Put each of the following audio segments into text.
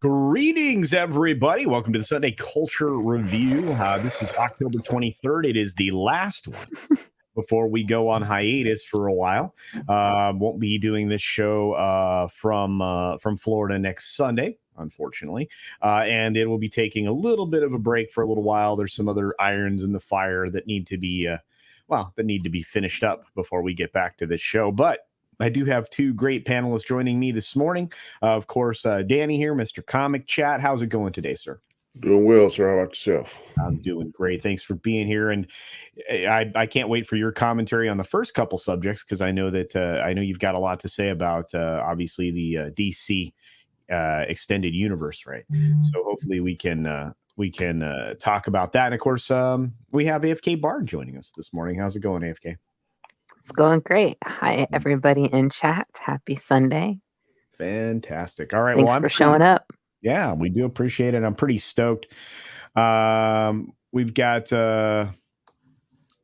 Greetings, everybody. Welcome to the Sunday Culture Review. This is October 23rd. It is the last one before we go on hiatus for a while. Won't be doing this show from Florida next Sunday, unfortunately. And it will be taking a little bit of a break for a little while. There's some other irons in the fire that need to be, finished up before we get back to this show. But I do have two great panelists joining me this morning. Of course, Danny here, Mr. Comic Chat. How's it going today, sir? Doing well, sir. How about yourself? I'm doing great. Thanks for being here. And I can't wait for your commentary on the first couple subjects, because I know that I know you've got a lot to say about, obviously, the DC extended universe, right? So hopefully we can talk about that. And, of course, we have AFK Bard joining us this morning. How's it going, AFK? It's going great. Hi, everybody in chat. Happy Sunday. Fantastic. All right. Thanks for showing up. Yeah, we do appreciate it. I'm pretty stoked. We've got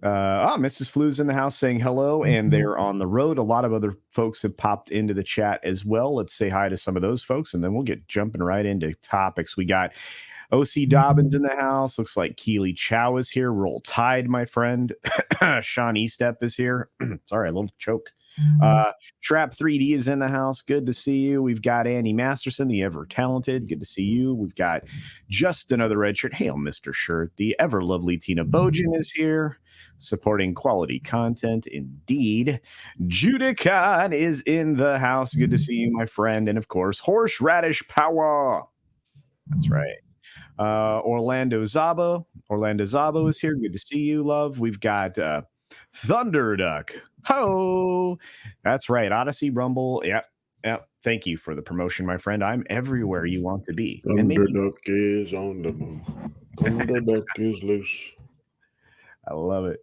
Mrs. Flu's in the house saying hello, and they're on the road. A lot of other folks have popped into the chat as well. Let's say hi to some of those folks, and then we'll get jumping right into topics. We got O.C. Dobbins in the house. Looks like Keely Chow is here. Roll Tide, my friend. Sean Estep is here. Sorry, a little choke. Trap 3D is in the house. Good to see you. We've got Andy Masterson, the ever talented. Good to see you. We've got just another red shirt. Hail, Mr. Shirt. The ever lovely Tina Bojan is here, supporting quality content indeed. Judicon is in the house. Good to see you, my friend. And of course, Horseradish Power. That's right. Orlando Zabo is here. Good to see you, love. We've got Thunderduck. Ho! That's right. Odyssey Rumble. Yep. Thank you for the promotion, my friend. I'm everywhere you want to be. Thunderduck is on the move. Thunderduck is loose. I love it.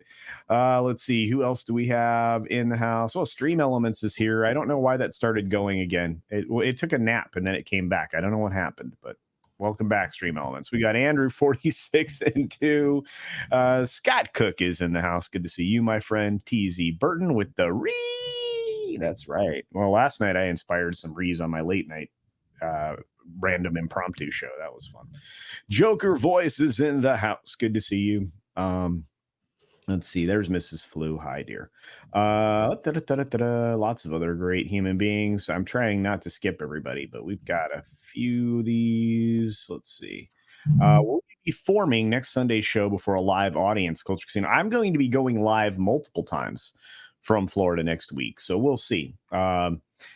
Let's see. Who else do we have in the house? Well, Stream Elements is here. I don't know why that started going again. It took a nap and then it came back. I don't know what happened, but welcome back, Stream Elements. We got Andrew 46 and 2. Scott Cook is in the house. Good to see you, my friend. TZ Burton with the Ree. That's right. Well, last night I inspired some Rees on my late night random impromptu show. That was fun. Joker Voice is in the house. Good to see you. Let's see. There's Mrs. Flu. Hi, dear. Lots of other great human beings. I'm trying not to skip everybody, but we've got a few of these. Let's see. We'll be forming next Sunday's show before a live audience, Culture Casino. I'm going to be going live multiple times from Florida next week, so we'll see.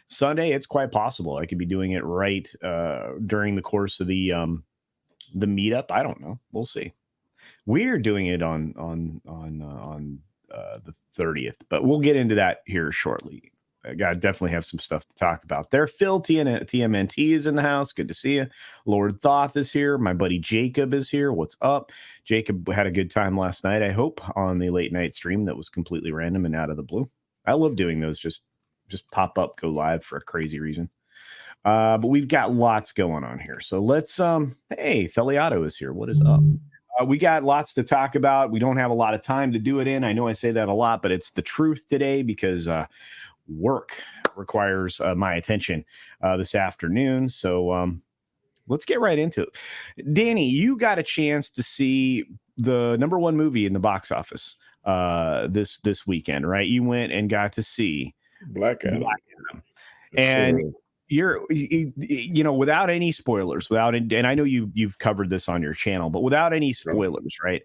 Sunday, it's quite possible I could be doing it right during the course of the meetup. I don't know. We'll see. We're doing it on the 30th, but we'll get into that here shortly. I definitely have some stuff to talk about there. Phil TMNT is in the house. Good to see you. Lord Thoth is here. My buddy Jacob is here. What's up? Jacob had a good time last night, I hope, on the late night stream that was completely random and out of the blue. I love doing those. Just pop up, go live for a crazy reason. But we've got lots going on here. So let's, hey, Theliato is here. What is up? We got lots to talk about. We don't have a lot of time to do it in. I know I say that a lot, but it's the truth today because work requires my attention this afternoon. So let's get right into it. Danny, you got a chance to see the #1 movie in the box office this weekend, right? You went and got to see Black Adam. Black Adam. Yes, And sir. without any spoilers, and I know you've covered this on your channel, but without any spoilers, right?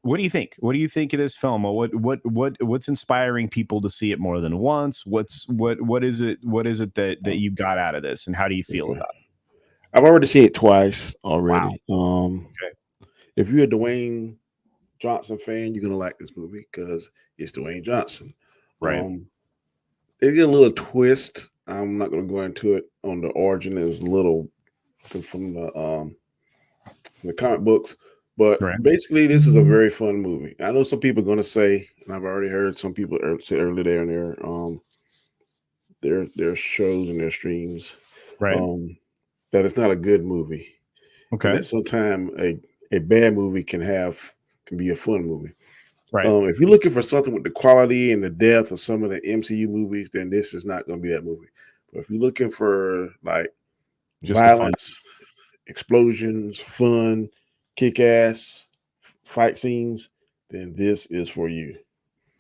What do you think? What do you think of this film? What's inspiring people to see it more than once? What is it that you got out of this, and how do you feel about it? I've already seen it twice already. Okay. If you're a Dwayne Johnson fan, you're gonna like this movie because it's Dwayne Johnson. Right. They get a little twist. I'm not gonna go into it on the origin. It was a little from the comic books. But basically, this is a very fun movie. I know some people are going to say, and I've already heard some people say earlier there in their shows and their streams, that it's not a good movie. Okay. And that sometimes a bad movie can be a fun movie. Right. If you're looking for something with the quality and the depth of some of the MCU movies, then this is not going to be that movie. But if you're looking for like just violence, explosions, fun, kick-ass fight scenes, then this is for you.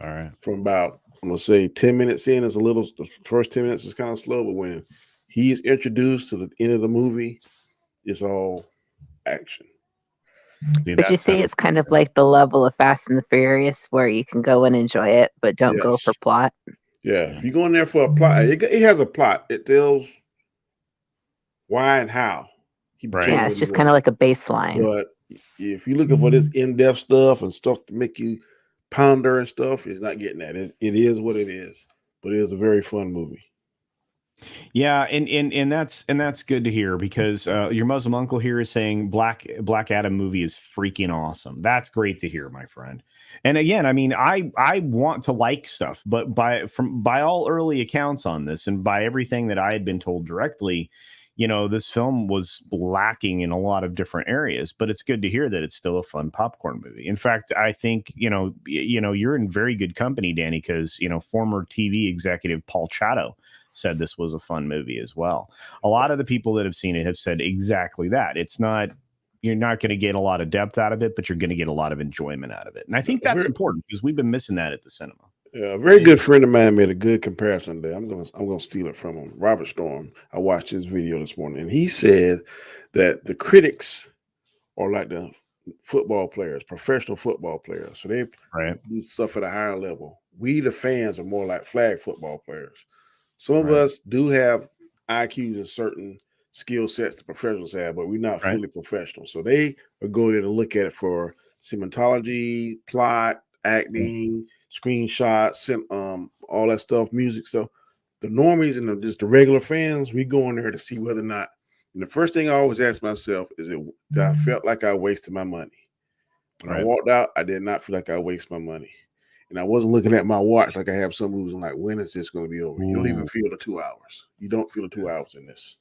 All right. From about, I'm gonna say 10 minutes in is the first 10 minutes is kind of slow, but when he is introduced to the end of the movie, it's all action. Would you say it's kind of like the level of Fast and the Furious where you can go and enjoy it, but don't go for plot? Yeah, if you go in there for a plot, it has a plot. It tells why and how he became. Yeah, it's just kind of like a baseline. But if you're looking for this in-depth stuff and stuff to make you ponder and stuff, it's not getting that. It is what it is, but it is a very fun movie. Yeah, and that's good to hear because your Muslim uncle here is saying Black Adam movie is freaking awesome. That's great to hear, my friend. And again, I mean, I want to like stuff, but by all early accounts on this and by everything that I had been told directly, this film was lacking in a lot of different areas, but it's good to hear that it's still a fun popcorn movie. In fact, I think, you're in very good company, Danny, because, former TV executive Paul Chato said this was a fun movie as well. A lot of the people that have seen it have said exactly that. You're not going to get a lot of depth out of it, but you're going to get a lot of enjoyment out of it. And I think that's important because we've been missing that at the cinema. Yeah, a very good friend of mine made a good comparison there. I'm gonna steal it from him. Robert Storm. I watched his video this morning, and he said that the critics are like the football players, professional football players. So they do stuff at a higher level. We, the fans, are more like flag football players. Some of us do have IQs and certain skill sets the professionals have, but we're not fully professional. So they are going in and look at it for cinematology, plot, acting, screenshots, all that stuff, music. So the normies and just the regular fans, we go in there to see whether or not. And the first thing I always ask myself is that I felt like I wasted my money. When I walked out, I did not feel like I wasted my money. And I wasn't looking at my watch like I have some movies. I'm like, when is this going to be over? You don't even feel the 2 hours. You don't feel the 2 hours in this.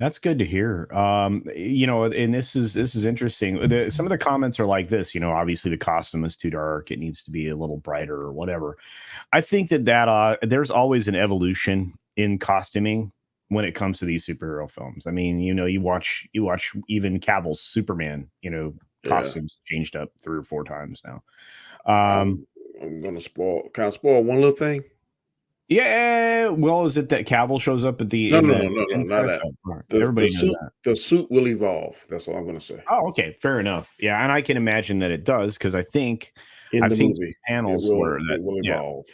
That's good to hear. And this is interesting. Some of the comments are like this, obviously the costume is too dark. It needs to be a little brighter or whatever. I think that there's always an evolution in costuming when it comes to these superhero films. I mean, you watch even Cavill's Superman, costumes changed up 3 or 4 times now. I'm going to spoil one little thing. Yeah, well, is it that Cavill shows up at the no, not that. Everybody knows that. The suit will evolve. That's all I'm going to say. Oh, okay, fair enough. Yeah, and I can imagine that it does because I think I've seen some panels where that will evolve.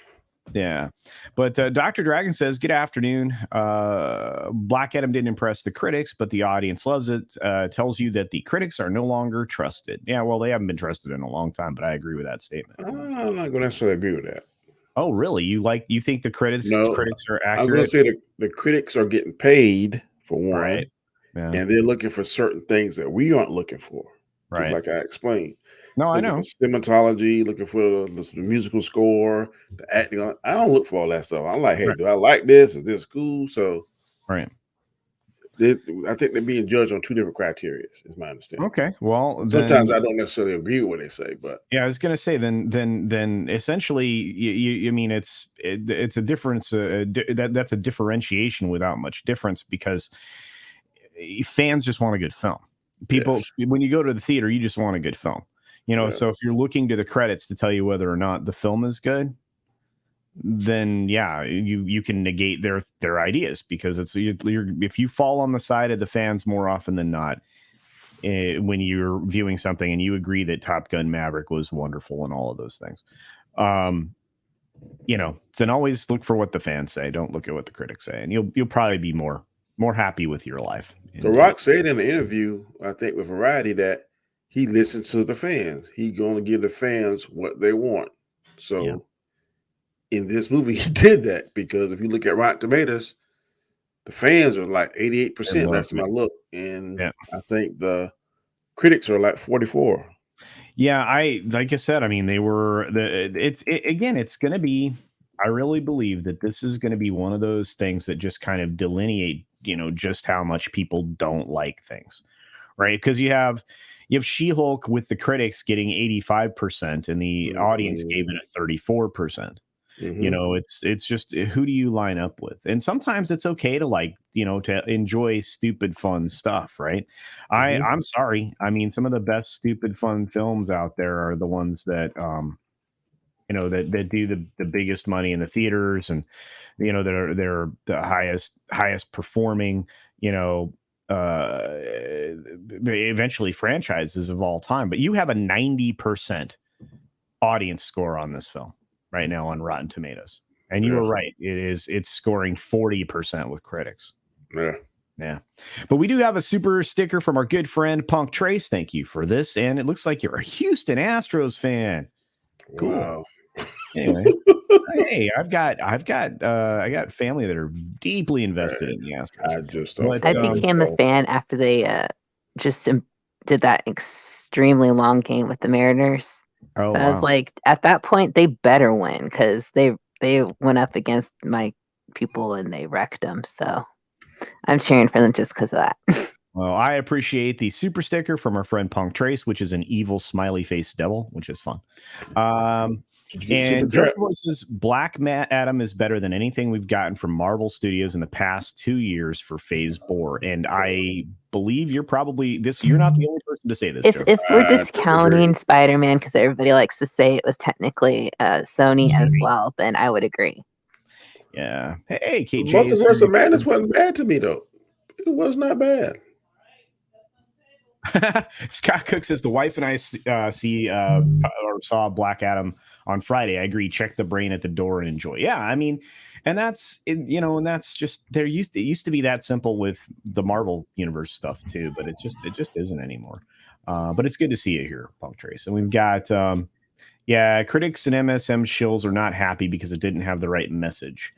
Yeah. But Dr. Dragon says, good afternoon. Black Adam didn't impress the critics, but the audience loves it. Tells you that the critics are no longer trusted. Yeah, well, they haven't been trusted in a long time, but I agree with that statement. I'm not going to necessarily agree with that. Oh, really? You think the critics are accurate? I'm going to say the critics are getting paid for one, right? Yeah. And they're looking for certain things that we aren't looking for. Right. Just like I explained. No, I know. Cinematology, looking for the musical score, the acting. I don't look for all that stuff. I'm like, hey, do I like this? Is this cool? So, right. I think they're being judged on 2 different criteria, is my understanding. Okay, well, sometimes I don't necessarily agree with what they say, but yeah, I was going to say then essentially, you mean it's a difference. That's a differentiation without much difference because fans just want a good film. People, when you go to the theater, you just want a good film. So if you're looking to the credits to tell you whether or not the film is good, then yeah, you can negate their ideas, because it's if you fall on the side of the fans more often than not, when you're viewing something and you agree that Top Gun Maverick was wonderful and all of those things, then always look for what the fans say. Don't look at what the critics say, and you'll probably be more happy with your life. The Rock said in the interview, I think with Variety, that he listens to the fans. He's going to give the fans what they want. So in this movie, he did that, because if you look at Rotten Tomatoes, the fans are like 88% last time I looked, and I think the critics are like 44. Yeah, like I said, I mean, they were again, it's going to be. I really believe that this is going to be one of those things that just kind of delineate, just how much people don't like things, right? Because you have She-Hulk with the critics getting 85% and the audience gave it a 34%. It's just, who do you line up with? And sometimes it's okay to to enjoy stupid fun stuff, right? I'm sorry. I mean, some of the best stupid fun films out there are the ones that that do the biggest money in the theaters, and they're the highest performing, eventually franchises of all time. But you have a 90% audience score on this film right now on Rotten Tomatoes, and you were right. It's scoring 40% with critics. Yeah. But we do have a super sticker from our good friend Punk Trace. Thank you for this. And it looks like you're a Houston Astros fan. Cool. Wow. Anyway, hey, I got family that are deeply invested in the Astros. I became a fan after they just did that extremely long game with the Mariners. Oh, so I was like, at that point, they better win, because they went up against my people and they wrecked them. So I'm cheering for them just because of that. Well, I appreciate the super sticker from our friend Punk Trace, which is an evil smiley face devil, which is fun. And Joe says Black Adam is better than anything we've gotten from Marvel Studios in the past 2 years for Phase 4. And I believe you're not the only person to say this. If we're discounting Spider-Man because everybody likes to say it was technically Sony as well, then I would agree. Yeah. Hey, KJ. Multiverse of Madness wasn't bad to me, though. It was not bad. Scott Cook says the wife and I saw Black Adam on Friday. I agree. Check the brain at the door and enjoy. Yeah, I mean, and that's and that's just it used to be that simple with the Marvel Universe stuff too, but it just isn't anymore. But it's good to see you here, Punk Trace. And we've got critics and MSM shills are not happy because it didn't have the right message.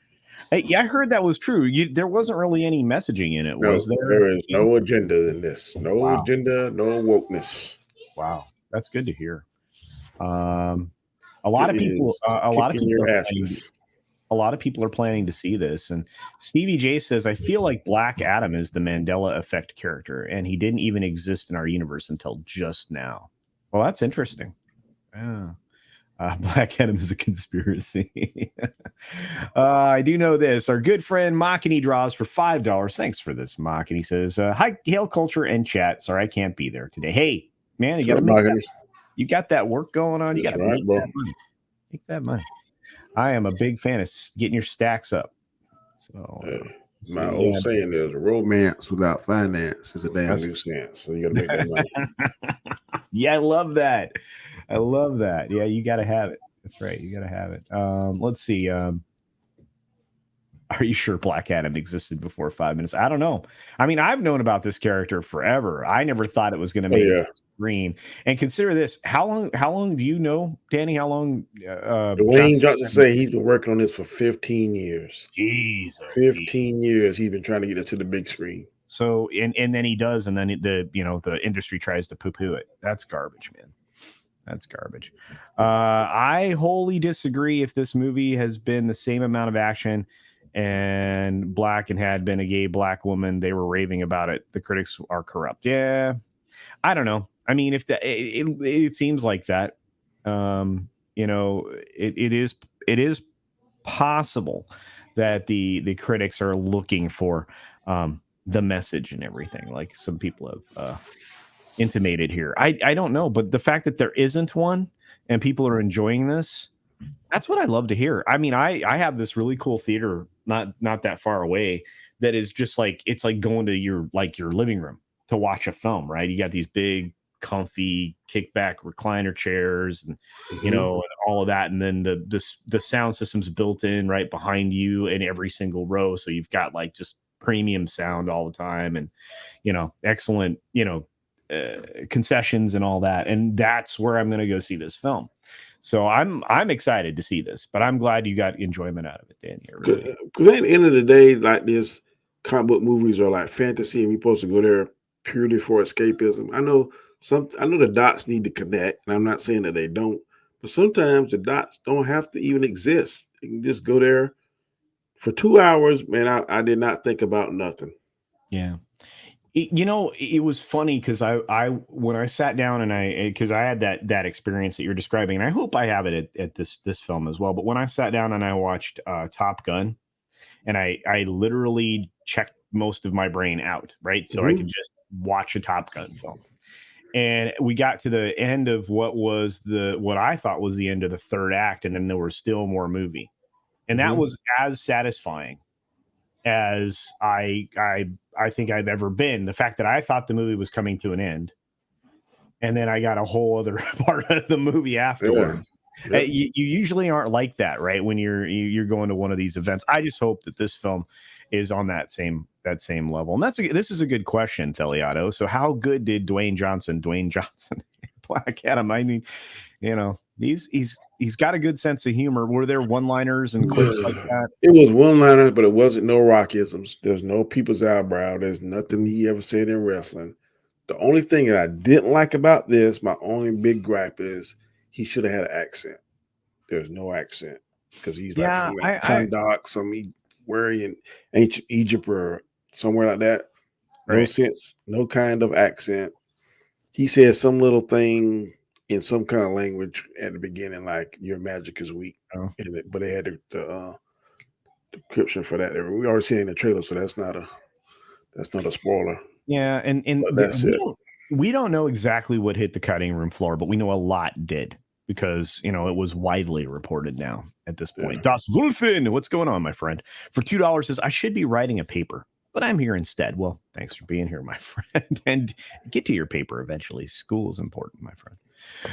I heard that was true. There wasn't really any messaging in it, was there? There is no agenda in this. No agenda, no wokeness. Wow, that's good to hear. A lot of people are planning to see this. And Stevie J says, I feel like Black Adam is the Mandela effect character, and he didn't even exist in our universe until just now. Well, that's interesting. Yeah. Black Adam is a conspiracy. I do know this. Our good friend Makini draws for $5. Thanks for this, Makini. Says, hi, Hail Culture and chat. Sorry, I can't be there today. Hey, man, you got that work going on. You got to make that money. Make that money. I am a big fan of getting your stacks up. So my old saying is romance without finance is a damn new sense. So you got to make that money. Yeah, I love that. Yeah, you got to have it. That's right. You got to have it. Let's see. Are you sure Black Adam existed before 5 minutes? I don't know. I mean, I've known about this character forever. I never thought it was going to make it screen. And consider this. How long do you know, Danny? How long? Dwayne Johnson say he's been working on this for 15 years. Jeez. 15 years he's been trying to get it to the big screen. So, and then he does, and then the industry tries to poo-poo it. That's garbage, man. That's garbage. I wholly disagree. If this movie has been the same amount of action and black and had been a gay black woman, they were raving about it. The critics are corrupt. Yeah, I don't know. I mean, if it seems like that, it is possible that the critics are looking for the message and everything, like some people have intimated here. I don't know, but the fact that there isn't one and people are enjoying this, That's what I love to hear. I mean, I have this really cool theater not that far away that is just like it's like going to your living room to watch a film, right? You got these big, comfy kickback recliner chairs and Mm-hmm. and all of that, and then the sound system's built in right behind you in every single row, so you've got like just premium sound all the time, and excellent concessions and all that, and that's where I'm going to go see this film. So I'm excited to see this, but I'm glad you got enjoyment out of it, Danny. I really am. Because at the end of the day, like this, comic book movies are like fantasy, and we're supposed to go there purely for escapism. I know the dots need to connect, and I'm not saying that they don't, but sometimes the dots don't have to even exist. You can just go there for 2 hours. Man, I did not think about nothing. Yeah. It was funny because I when I sat down and because I had that experience that you're describing, and I hope I have it at this film as well. But when I sat down and I watched Top Gun, and I literally checked most of my brain out, right, so I Mm-hmm. could just watch a Top Gun film. And we got to the end of what I thought was the end of the third act, and then there was still more movie, and that Mm-hmm. was as satisfying as I think I've ever been. The fact that I thought the movie was coming to an end, and then I got a whole other part of the movie Yeah. afterwards. Yep. You usually aren't like that, right? When you're going to one of these events. I just hope that this film is on that same level. And this is a good question, Theliato. So how good did Dwayne Johnson Black Adam? I mean, he's got a good sense of humor. Were there one-liners and quips like that? It was one liner, but it wasn't no rockisms. There's no people's eyebrow. There's nothing he ever said in wrestling. The only thing that I didn't like about this, my only big gripe is he should have had an accent. There's no accent because he's like Yeah, from like I Kandak, somewhere in ancient Egypt or somewhere like that. No right. sense, no kind of accent. He said some little thing in some kind of language at the beginning, like "Your magic is weak," Oh. but they had the description for that. We already seen it in the trailer, so that's not a spoiler. Yeah, and But that's it. we don't know exactly what hit the cutting room floor, but we know a lot did because it was widely reported now at this point. Yeah. Das Wolfen, what's going on, my friend? For $2 says I should be writing a paper, but I'm here instead. Well, thanks for being here, my friend, and get to your paper eventually. School is important, my friend.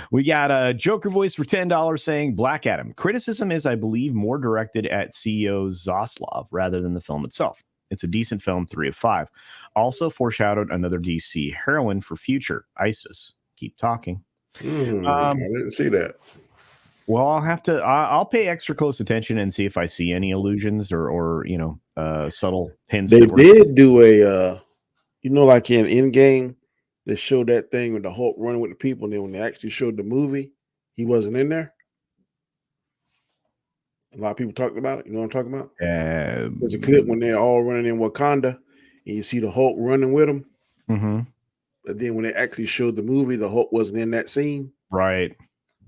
We got a Joker voice for $10 saying Black Adam. Criticism is, I believe, more directed at CEO Zaslav rather than the film itself. It's a decent film, 3 of 5. Also foreshadowed another DC heroine for future ISIS. Keep talking. I didn't see that. Well, I'll pay extra close attention and see if I see any allusions or subtle hints. They did do a, like in Endgame, they showed that thing with the Hulk running with the people, and then when they actually showed the movie, he wasn't in there. A lot of people talked about it. You know what I'm talking about? There's a clip when they're all running in Wakanda, and you see the Hulk running with them. Mm-hmm. But then when they actually showed the movie, the Hulk wasn't in that scene. Right.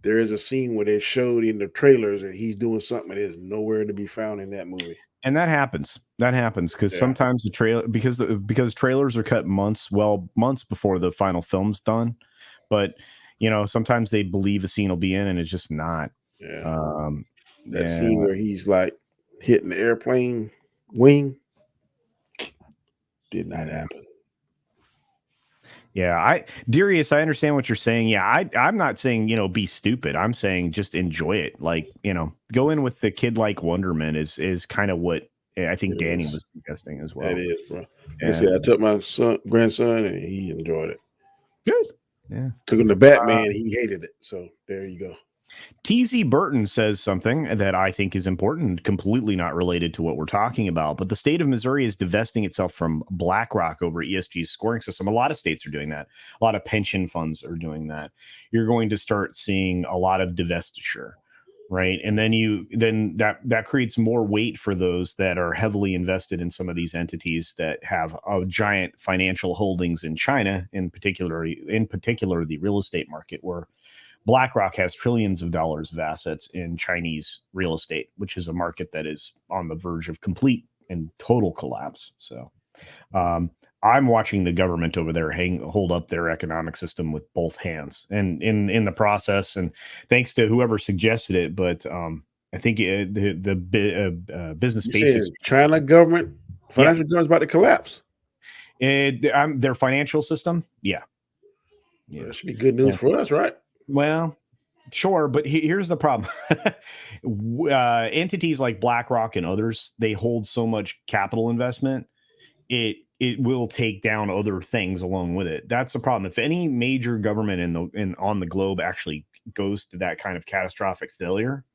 There is a scene where they showed in the trailers and he's doing something that is nowhere to be found in that movie. And that happens. That happens because sometimes the trailer because trailers are cut months before the final film's done. But sometimes they believe a scene will be in and it's just not. Yeah. That scene where he's like hitting the airplane wing did not happen. Yeah, Darius, I understand what you're saying. Yeah, I'm not saying be stupid. I'm saying just enjoy it. Like go in with the kid-like wonderment is kind of what I think Danny was suggesting as well. That is, bro. Yeah. I took my grandson and he enjoyed it. Good. Yeah. Took him to Batman. He hated it. So there you go. TZ Burton says something that I think is important, completely not related to what we're talking about. But the state of Missouri is divesting itself from BlackRock over ESG's scoring system. A lot of states are doing that. A lot of pension funds are doing that. You're going to start seeing a lot of divestiture, right? And then that creates more weight for those that are heavily invested in some of these entities that have giant financial holdings in China, in particular the real estate market, where BlackRock has trillions of dollars of assets in Chinese real estate, which is a market that is on the verge of complete and total collapse. So I'm watching the government over there hold up their economic system with both hands, and in the process. And thanks to whoever suggested it, but I think the business You basics. saying China government, financial government's about to collapse? Their financial system, yeah. That should be good news for us, right? Well, sure, but here's the problem. Entities like BlackRock and others, they hold so much capital investment, it will take down other things along with it. That's the problem. If any major government on the globe actually goes to that kind of catastrophic failure,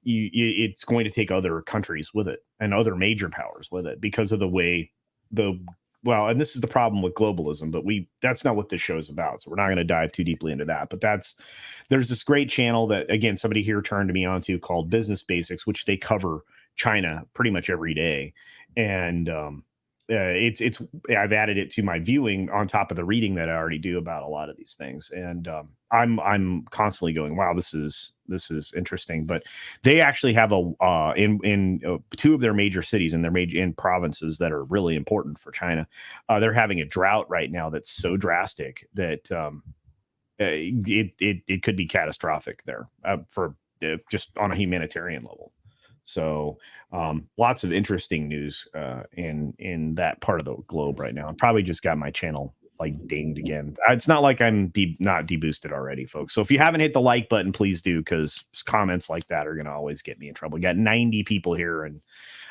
it's going to take other countries with it and other major powers with it, because of the way and this is the problem with globalism, but that's not what this show is about. So we're not going to dive too deeply into that. But there's this great channel that, again, somebody here turned me on to called Business Basics, which they cover China pretty much every day. And I've added it to my viewing on top of the reading that I already do about a lot of these things. And I'm constantly going, wow, this is interesting. But they actually have in two of their major cities and in provinces that are really important for China. They're having a drought right now that's so drastic that it could be catastrophic there for just on a humanitarian level. So lots of interesting news in that part of the globe right now. I probably just got my channel like dinged again. It's not like I'm not deboosted already, folks. So if you haven't hit the like button, please do, because comments like that are going to always get me in trouble. We got 90 people here, and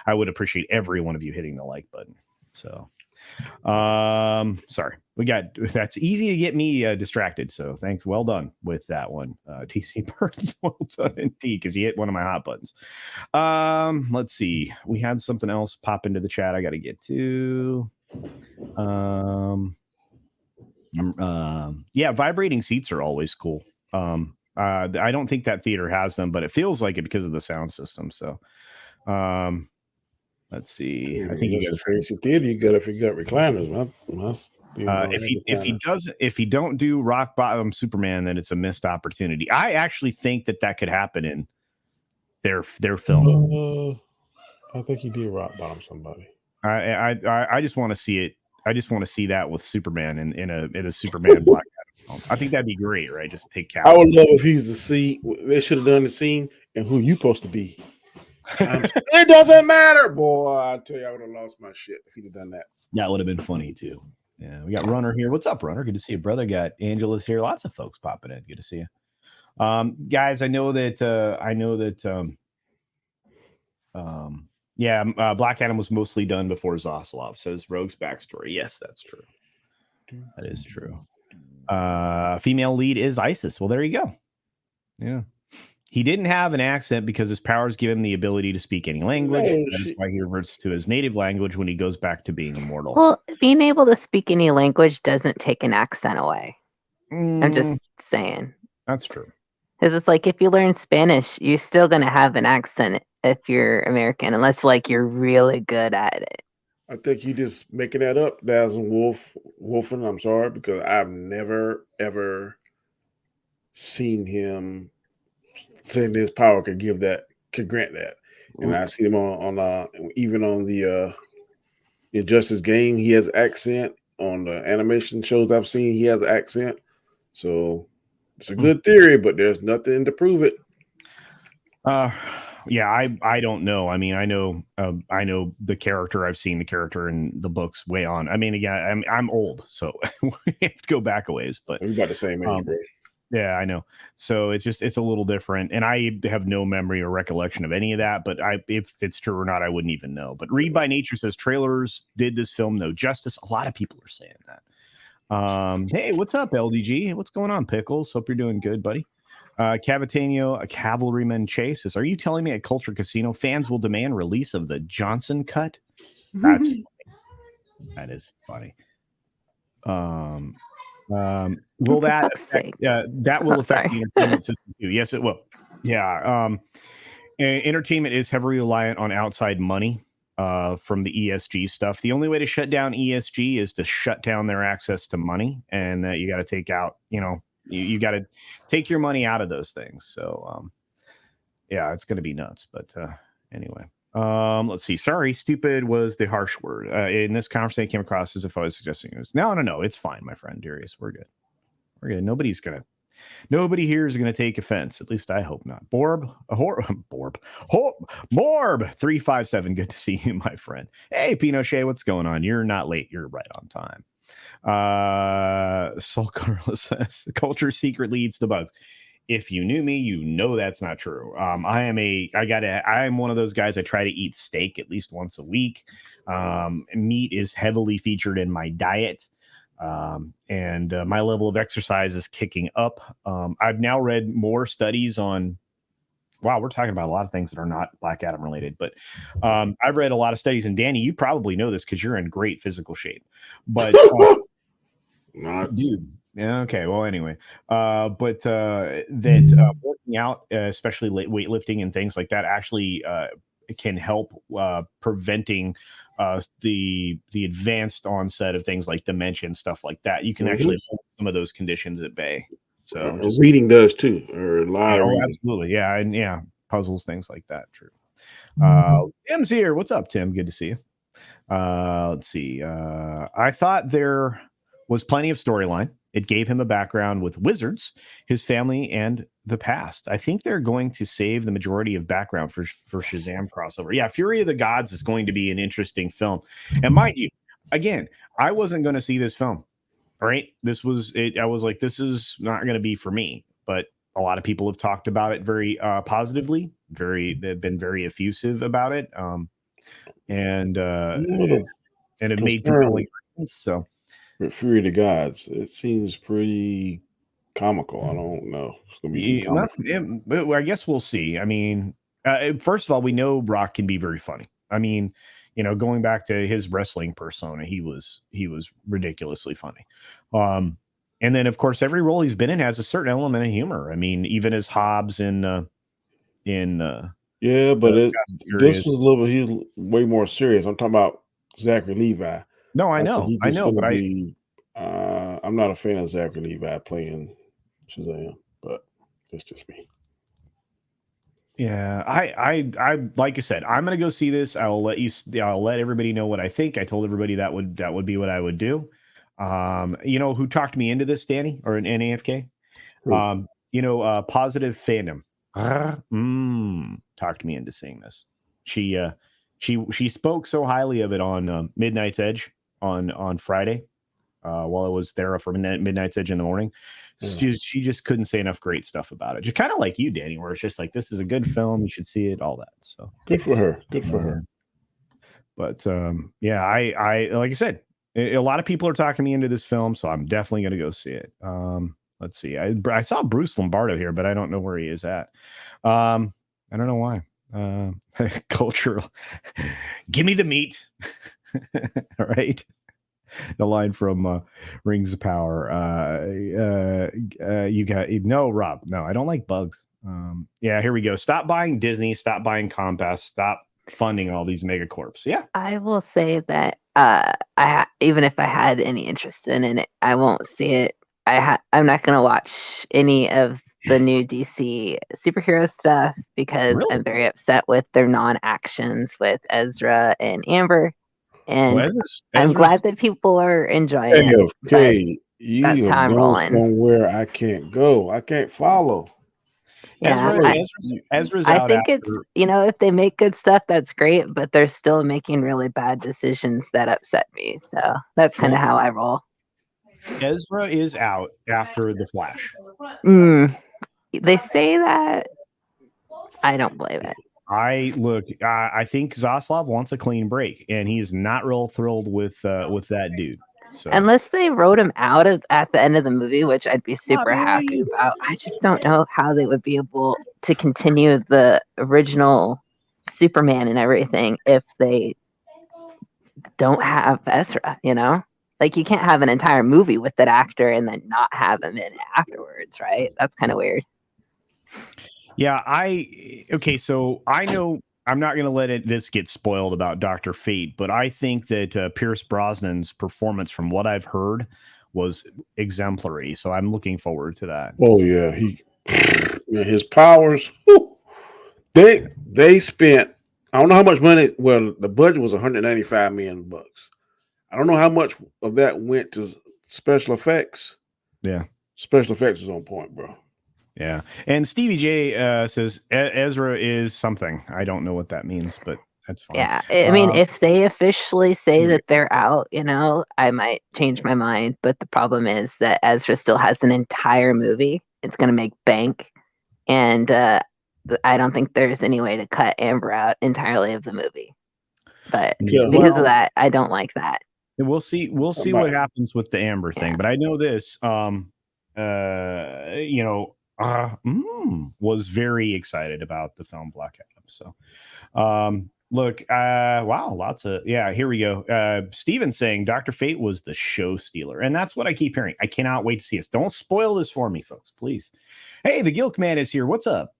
I would appreciate every one of you hitting the like button. So sorry, that's easy to get me distracted. So thanks. Well done with that one. TC Burns, well done indeed, because you hit one of my hot buttons. Let's see. We had something else pop into the chat I got to get to. Vibrating seats are always cool. I don't think that theater has them, but it feels like it because of the sound system. So, let's see. I think you guys fancy theater. You got if you got recliners. If he don't do Rock Bottom Superman, then it's a missed opportunity. I actually think that could happen in their film. I think he did Rock Bottom somebody. I just want to see it. I just want to see that with Superman in a Superman Black Adam film. I think that'd be great, right? Just take I would love if he was the scene. They should have done the scene and who you supposed to be. It doesn't matter, boy. I tell you, I would have lost my shit if he'd have done that. That would have been funny too. Yeah, we got Runner here. What's up, Runner? Good to see you, brother. Got Angela's here. Lots of folks popping in. Good to see you, guys. I know that. Black Adam was mostly done before Zaslav, says Rogue's backstory. Yes, that's true. That is true. Female lead is Isis. Well, there you go. Yeah. He didn't have an accent because his powers give him the ability to speak any language. That is why he reverts to his native language when he goes back to being immortal. Well, being able to speak any language doesn't take an accent away. I'm just saying. That's true. Because it's like if you learn Spanish, you're still going to have an accent if you're American, unless like you're really good at it. I think you just making that up, Dazzling Wolfen. I'm sorry, because I've never ever seen him saying his power could grant that. And I see him on even on the Injustice game, he has accent. On the animation shows I've seen, he has accent. So it's a good theory, but there's nothing to prove it. I don't know. I mean, I know the character. I've seen the character in the books way on. I mean, again, I'm old, so we have to go back a ways. But we're about the same age, bro. Yeah, I know. So it's a little different, and I have no memory or recollection of any of that. But if it's true or not, I wouldn't even know. But Read by Nature says trailers did this film no justice. A lot of people are saying that. Hey, what's up, LDG? What's going on, Pickles? Hope you're doing good, buddy. Cavatanio, a cavalryman Chase says, are you telling me at Culture Casino fans will demand release of the Johnson cut? That's funny. That is funny. Will that affect, that will affect the entertainment system too? Yes, it will. Yeah. Entertainment is heavily reliant on outside money from the ESG stuff. The only way to shut down ESG is to shut down their access to money, and you got to take out, you got to take your money out of those things. So, it's going to be nuts. But anyway, Let's see. Sorry, stupid was the harsh word. In this conversation, it came across as if I was suggesting it was. No. It's fine, my friend Darius. We're good. We're good. Nobody here is gonna take offense. At least I hope not. Morb 357. Good to see you, my friend. Hey, Pinochet, what's going on? You're not late. You're right on time. Soul says culture secret leads to bugs. If you knew me, you know that's not true. I am one of those guys. I try to eat steak at least once a week. Meat is heavily featured in my diet. And my level of exercise is kicking up. I've now read more studies on. Wow, we're talking about a lot of things that are not Black Adam related, but I've read a lot of studies. And Danny, you probably know this because you're in great physical shape. But dude, yeah, okay. Well, anyway, that working out, especially weightlifting and things like that, actually can help preventing the advanced onset of things like dementia and stuff like that. You can actually hold some of those conditions at bay. So reading does too, or a lot of reading. Absolutely, yeah, and puzzles, things like that. True. Tim's here. What's up, Tim? Good to see you. Let's see. I thought there was plenty of storyline. It gave him a background with wizards, his family, and the past. I think they're going to save the majority of background for Shazam crossover. Yeah, Fury of the Gods is going to be an interesting film. And mind you, again, I wasn't going to see this film. All right, this was it. I was like, this is not going to be for me. But a lot of people have talked about it very positively. They've been very effusive about it. And it made compelling sense. So. Fury of the Gods, it seems pretty comical. I don't know. It's gonna be comical. I guess we'll see. I mean, first of all, we know Rock can be very funny. I mean, going back to his wrestling persona, he was ridiculously funny. And then, of course, every role he's been in has a certain element of humor. I mean, even as Hobbs in yeah, but this was a little bit. He's way more serious. I'm talking about Zachary Levi. No, I know, but I'm not a fan of Zachary Levi playing Shazam, but that's just me. Yeah, I like I said, I'm gonna go see this. I'll let everybody know what I think. I told everybody that would be what I would do. Who talked me into this, Danny, or an NAFK? Positive fandom. Talked me into seeing this. She spoke so highly of it on Midnight's Edge on Friday while I was there for Midnight's Edge in the morning. She just couldn't say enough great stuff about it. Just kind of like you, Danny, where it's just like, this is a good film. You should see it, all that. So good for her. Good for her. But I like I said, a lot of people are talking me into this film, so I'm definitely going to go see it. Let's see. I saw Bruce Lombardo here, but I don't know where he is at. I don't know why. Cultural. Give me the meat. All right. The line from Rings of Power. You got no, Rob. No, I don't like bugs. Here we go. Stop buying Disney. Stop buying Comcast. Stop funding all these megacorps. Yeah, I will say that even if I had any interest in it, I won't see it. I'm not going to watch any of the new DC superhero stuff because Really? I'm very upset with their non-actions with Ezra and Amber. And I'm glad that people are enjoying it. Okay, that's how I'm rolling. Somewhere I can't go. I can't follow. Yeah, Ezra's I think it's if they make good stuff, that's great. But they're still making really bad decisions that upset me. So that's kind of how I roll. Ezra is out after The Flash. They say that. I don't believe it. I think Zaslav wants a clean break, and he's not real thrilled with that dude. So. Unless they wrote him out at the end of the movie, which I'd be super happy about. I just don't know how they would be able to continue the original Superman and everything if they don't have Ezra, Like, you can't have an entire movie with that actor and then not have him in afterwards, right? That's kind of weird. Yeah, so I know I'm not going to let this get spoiled about Dr. Fate, but I think that Pierce Brosnan's performance, from what I've heard, was exemplary. So I'm looking forward to that. Oh yeah, his powers. They spent I don't know how much money. Well, the budget was $195 million. I don't know how much of that went to special effects. Yeah. Special effects is on point, bro. Yeah. And Stevie J says Ezra is something. I don't know what that means, but that's fine. Yeah. I mean, if they officially say that they're out, I might change my mind. But the problem is that Ezra still has an entire movie. It's going to make bank. And I don't think there's any way to cut Amber out entirely of the movie. But because of that, I don't like that. We'll see. We'll see what happens with the Amber thing. But I know this. Was very excited about the film Black Adam. So, look, wow, lots of here we go. Steven saying Dr. Fate was the show stealer, and that's what I keep hearing. I cannot wait to see this. Don't spoil this for me, folks, please. Hey, the Gilk Man is here. What's up?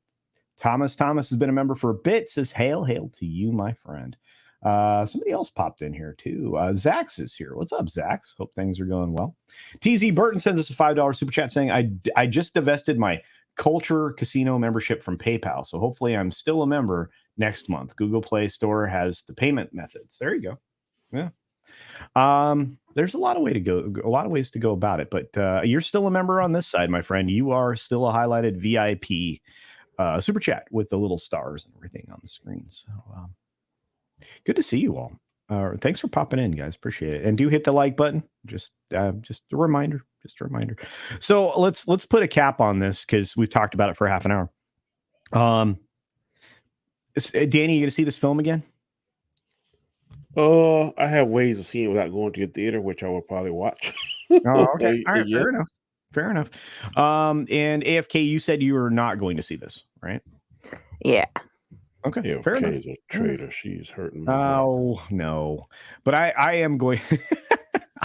Thomas has been a member for a bit. Says hail to you, my friend. Somebody else popped in here too. Zax is here. What's up, Zax? Hope things are going well. TZ Burton sends us a $5 super chat saying, I just divested my CultureCasino membership from PayPal, so hopefully I'm still a member next month. Google Play Store has the payment methods. There you go. Yeah. There's a lot of ways to go about it, but you're still a member on this side, my friend. You are still a highlighted VIP super chat with the little stars and everything on the screen. So good to see you all. Thanks for popping in, guys. Appreciate it. And do hit the like button. Just a reminder. So let's put a cap on this because we've talked about it for half an hour. Danny, you gonna see this film again? I have ways of seeing it without going to a theater, which I will probably watch. Oh, okay. All right, fair enough. And AFK, you said you were not going to see this, right? Yeah. Okay, yeah, fair enough. Is a traitor. She's hurting me. Oh no, but I am going.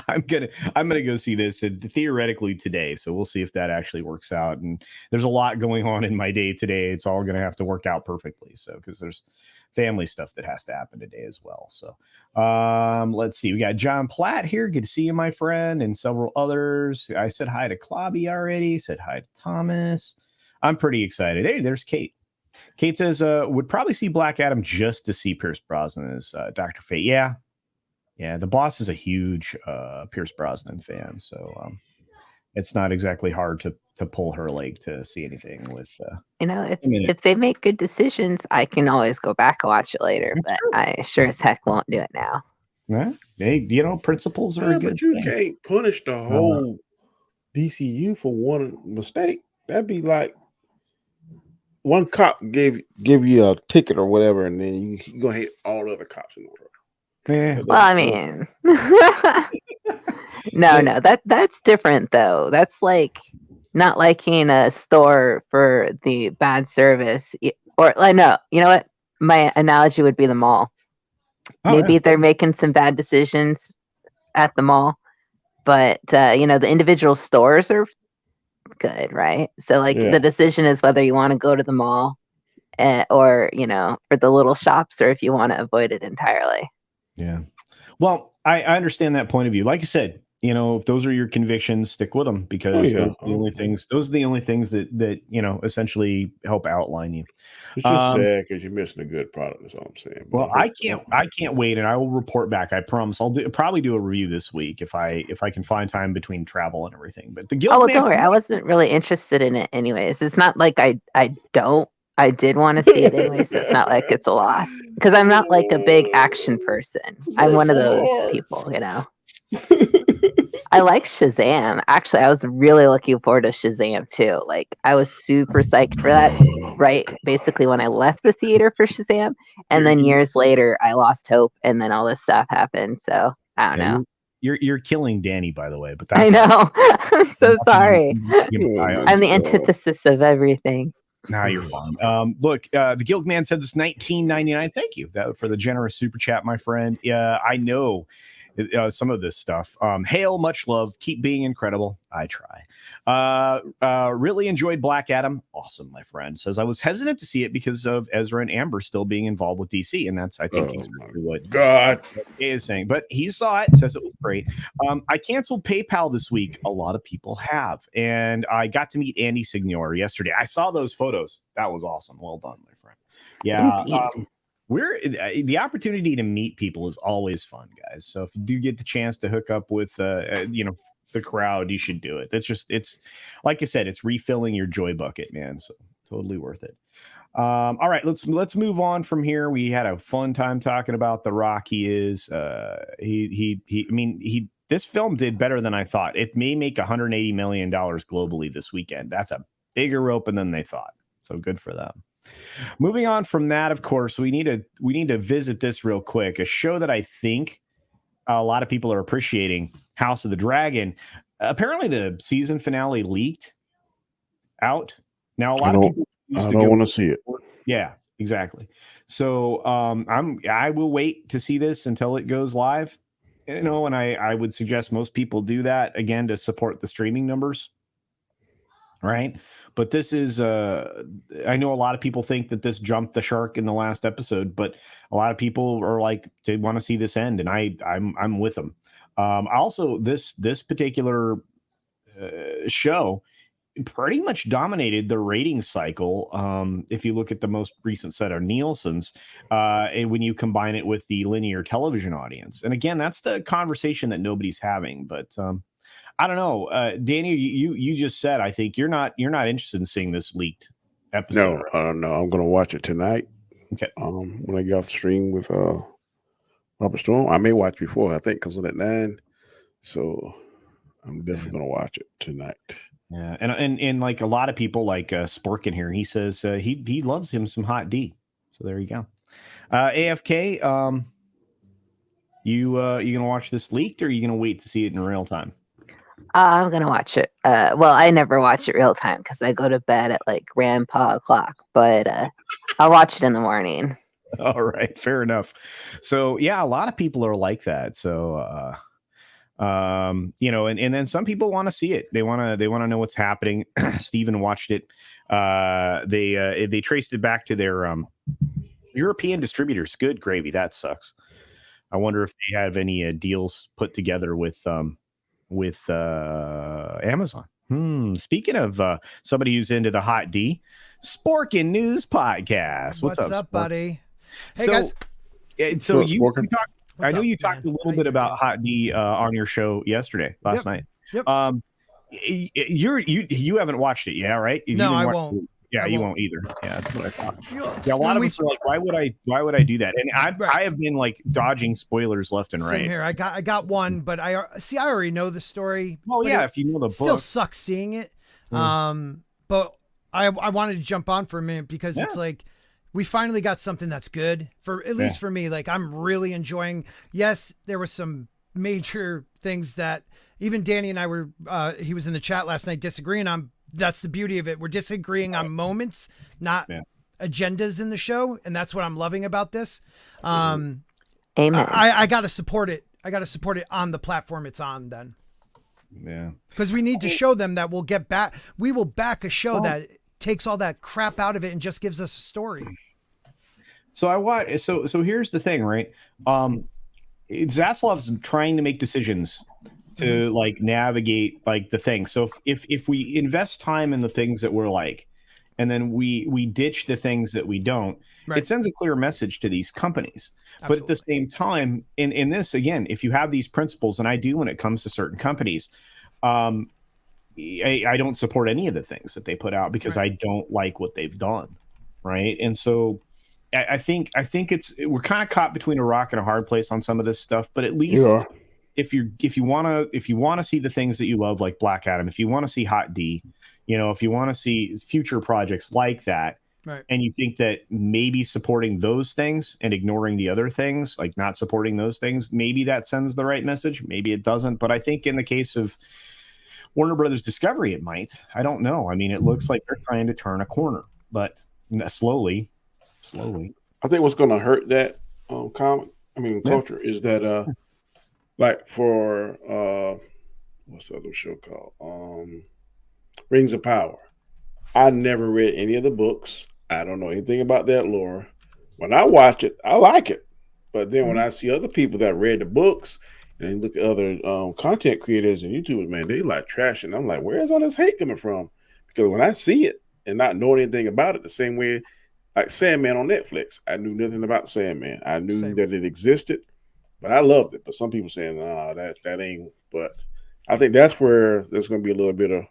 I'm gonna go see this theoretically today. So we'll see if that actually works out. And there's a lot going on in my day today. It's all gonna have to work out perfectly. So because there's family stuff that has to happen today as well. So let's see. We got John Platt here. Good to see you, my friend, and several others. I said hi to Klobby already. Said hi to Thomas. I'm pretty excited. Hey, there's Kate. Kate says, would probably see Black Adam just to see Pierce Brosnan as Dr. Fate. Yeah. The boss is a huge Pierce Brosnan fan. So it's not exactly hard to pull her leg to see anything with. If they make good decisions, I can always go back and watch it later. That's true. I sure as heck won't do it now. Yeah. Hey, principles are a good but you thing. can't punish the whole DCU for one mistake. That'd be like one cop give you a ticket or whatever, and then you're gonna hate all other cops in the world. Yeah. Well, I mean, no, that's different though. That's like not liking a store for the bad service, or no. You know what? My analogy would be the mall. Maybe they're making some bad decisions at the mall, but the individual stores are good, right? So the decision is whether you want to go to the mall or for the little shops, or if you want to avoid it entirely. Yeah, well, I understand that point of view. Like you said, if those are your convictions, stick with them because those are the only things that essentially help outline you. It's just sad because you're missing a good product. That's all I'm saying. Well, I can't wait, and I will report back. I promise. I'll probably do a review this week if I can find time between travel and everything. But the Guild. Don't worry. I wasn't really interested in it anyways. It's not like I did want to see it anyway, so it's not like it's a loss. Because I'm not like a big action person. I'm one of those people, I like Shazam. Actually, I was really looking forward to Shazam too. Like, I was super psyched for that, right? Basically, when I left the theater for Shazam, and then years later, I lost hope, and then all this stuff happened. So I don't know. You're killing Danny, by the way. But I know. I'm so sorry. I'm the antithesis of everything. Nah, you're fine. Look, the Guild Man said this $19.99. Thank you for the generous super chat, my friend. Yeah, I know some of this stuff. Hail, much love. Keep being incredible. I try. Really enjoyed Black Adam. Awesome, my friend. Says I was hesitant to see it because of Ezra and Amber still being involved with DC, and that's I think exactly what God is saying. But he saw it. Says it was great. I canceled PayPal this week. A lot of people have, and I got to meet Andy Signore yesterday. I saw those photos. That was awesome. Well done, my friend. Yeah. The opportunity to meet people is always fun, guys. So if you do get the chance to hook up with the crowd, you should do it. It's like I said, it's refilling your joy bucket, man. So totally worth it. All right, let's move on from here. We had a fun time talking about The Rock. This film did better than I thought. It may make $180 million globally this weekend. That's a bigger open than they thought. So good for them. Moving on from that, of course, we need to visit this real quick. A show that I think a lot of people are appreciating, House of the Dragon. Apparently, the season finale leaked out. Now, a lot of people I don't want to see it. Yeah, exactly. So I will wait to see this until it goes live. And I would suggest most people do that again to support the streaming numbers. Right. But this is I know a lot of people think that this jumped the shark in the last episode, but a lot of people are like, they want to see this end, and I'm with them. Also, this particular show pretty much dominated the rating cycle. If you look at the most recent set of Nielsen's, and when you combine it with the linear television audience, and again, that's the conversation that nobody's having. But I don't know, Danny. You just said, I think you're not interested in seeing this leaked episode. No, no, I'm going to watch it tonight. Okay. When I get off the stream with Robert Storm, I may watch before. I think comes on at 9, so I'm definitely going to watch it tonight. Yeah, and like a lot of people, like Spork in here, he says he loves him some Hot D. So there you go. AFK, you gonna watch this leaked, or are you gonna wait to see it in real time? I'm gonna watch it. Well, I never watch it real time because I go to bed at like grandpa o'clock, but I'll watch it in the morning. All right, fair enough. So yeah, a lot of people are like that. So and then some people want to see it. They want to know what's happening. Steven watched it. They traced it back to their European distributors. Good gravy. That sucks. I wonder if they have any deals put together with Amazon. Speaking of somebody who's into the Hot D, Sporkin' News Podcast. What's up, buddy? Hey, so, guys. So you talked. I know you talked man? a little bit about Hot D on your show last night. Yep. You haven't watched it, yeah, right? No, I won't. Yeah, you won't either. Yeah, that's what I thought. Yeah, a lot of us are like, why would I do that? And I have been like dodging spoilers left and right. Same here. I got one, but I already know the story. Well, yeah, if you know the book. Still sucks seeing it. But I wanted to jump on for a minute because it's like we finally got something that's good for at least for me. Like I'm really enjoying. Yes, there were some major things that even Danny and I were. He was in the chat last night disagreeing on. That's the beauty of it. We're disagreeing on moments, not agendas in the show, and that's what I'm loving about this. Amen. I got to support it. I got to support it on the platform it's on. Then, because we need to show them that we'll get back. We will back a show that takes all that crap out of it and just gives us a story. So here's the thing, right? Zaslav's trying to make decisions to like navigate like the thing. So if we invest time in the things that we're like, and then we ditch the things that we don't, it sends a clear message to these companies. Absolutely. But at the same time, in this, again, if you have these principles, and I do when it comes to certain companies, I don't support any of the things that they put out because I don't like what they've done. Right. And so I think we're kind of caught between a rock and a hard place on some of this stuff, but at least if you want to see the things that you love, like Black Adam, if you want to see Hot D, if you want to see future projects like that, and you think that maybe supporting those things and ignoring the other things, like not supporting those things, maybe that sends the right message, maybe it doesn't. But I think in the case of Warner Brothers Discovery, it might. I don't know. I mean, it looks like they're trying to turn a corner, but slowly. I think what's going to hurt that culture is that like for what's the other show called? Rings of Power. I never read any of the books. I don't know anything about that lore. When I watch it, I like it. But then when I see other people that read the books and look at other content creators and YouTubers, man, they like trashing. I'm like, where's all this hate coming from? Because when I see it and not know anything about it, the same way like Sandman on Netflix. I knew nothing about Sandman. I knew Same. that it existed, but I loved it. But some people saying, "Nah, that ain't." But I think that's where there's going to be a little bit of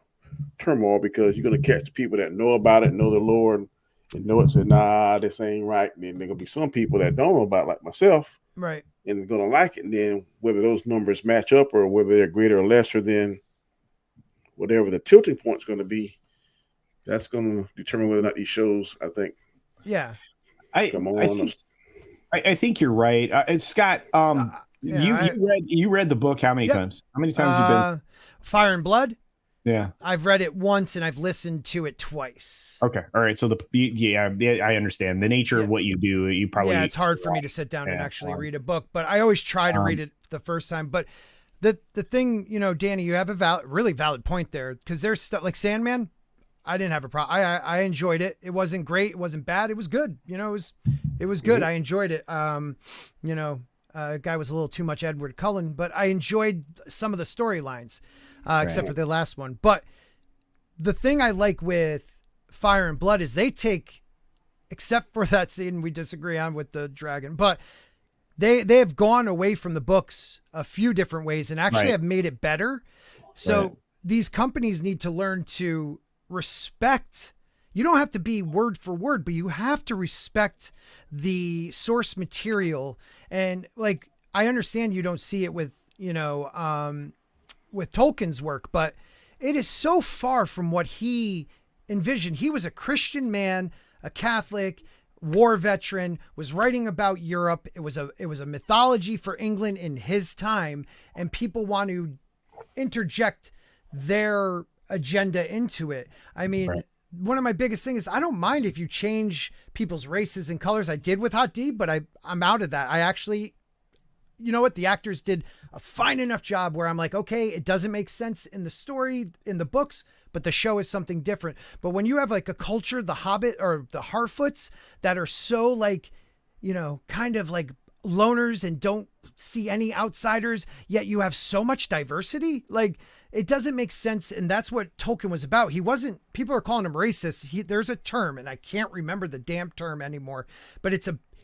turmoil because you're going to catch people that know about it, know the Lord, and know it. Say, "Nah, this ain't right." And then there's going to be some people that don't know about it, like myself, Right. and going to like it. And then whether those numbers match up or whether they're greater or lesser than whatever the tilting point is going to be, that's going to determine whether or not these shows, I think, Yeah. come on. I think you're right. Scott, you read the book how many times? How many times you been? Fire and Blood? Yeah. I've read it once and I've listened to it twice. Okay. All right. So I understand the nature of what you do. You probably it's hard for me to sit down and actually read a book, but I always try to read it the first time. But the thing, Danny, you have a really valid point there because there's stuff like Sandman. I didn't have a problem. I enjoyed it. It wasn't great. It wasn't bad. It was good. It was good. I enjoyed it. Guy was a little too much Edward Cullen, but I enjoyed some of the storylines, except for the last one. But the thing I like with Fire and Blood is they take, except for that scene we disagree on with the dragon, but they have gone away from the books a few different ways and actually have made it better. So these companies need to learn to respect. You don't have to be word for word, but you have to respect the source material. And like, I understand you don't see it with, with Tolkien's work, but it is so far from what he envisioned. He was a Christian man, a Catholic, war veteran, was writing about Europe. It was a mythology for England in his time, and people want to interject their agenda into it. I mean, one of my biggest things is I don't mind if you change people's races and colors. I did with Hot D, but I'm out of that. I actually, the actors did a fine enough job where I'm like, okay, it doesn't make sense in the story, in the books, but the show is something different. But when you have like a culture, the Hobbit or the Harfoots that are so like, kind of like loners and don't see any outsiders, yet you have so much diversity, like it doesn't make sense. And that's what Tolkien was about. People are calling him racist. There's a term and I can't remember the damn term anymore, but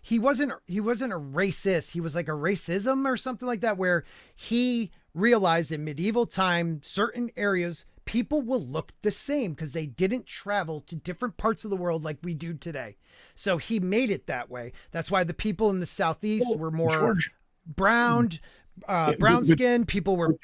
he wasn't a racist. He was like a racism or something like that, where he realized in medieval time, certain areas, people will look the same because they didn't travel to different parts of the world like we do today. So he made it that way. That's why the people in the Southeast were more brown skin. People were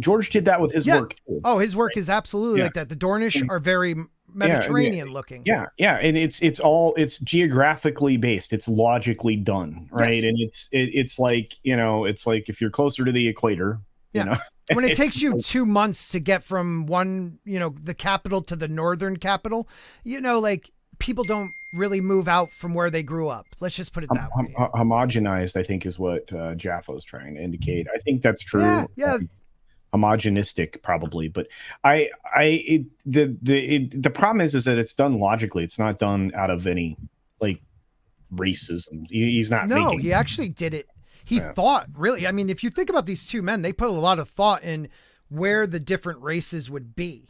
George did that with his work too. Oh, his work is absolutely like that. The Dornish are very Mediterranean looking. Yeah. And it's geographically based. It's logically done. Right. Yes. And it's like, it's like if you're closer to the equator, when it takes you 2 months to get from one, the capital to the northern capital, like people don't really move out from where they grew up. Let's just put it that way. Homogenized, I think, is what Jaffo's trying to indicate. I think that's true. Yeah. Homogenistic, probably, but the problem is that it's done logically. It's not done out of any like racism. He's not. No, he actually did it. He thought, really. I mean, if you think about these two men, they put a lot of thought in where the different races would be.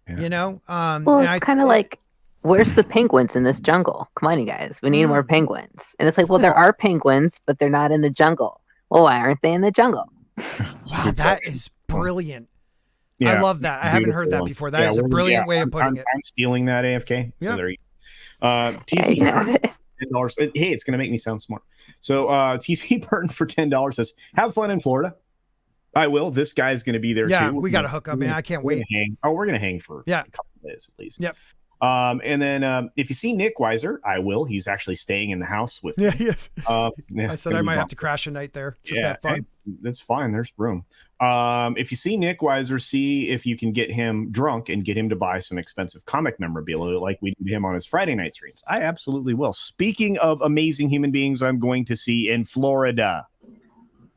Well, it's kind of like, where's the penguins in this jungle? Come on, you guys. We need more penguins. And it's like, well, there are penguins, but they're not in the jungle. Well, why aren't they in the jungle? Wow, that is brilliant. I love that. I haven't heard that before. That is a brilliant way of putting it. I'm stealing that, AFK. Yeah. So there you go. TC $10. Hey, it's going to make me sound smart. So TC Burton for $10 says, have fun in Florida. I will. This guy's going to be there too. Yeah, we got to hook up, man. I can't wait. We're going to hang for a couple of days at least. Yep. And then if you see Nick Weiser, I will. He's actually staying in the house with me. Yes. I said I might have to crash a night there. Just have fun. Hey, that's fine. There's room. If you see Nick Weiser, see if you can get him drunk and get him to buy some expensive comic memorabilia like we did him on his Friday night streams. I absolutely will. Speaking of amazing human beings, I'm going to see in Florida.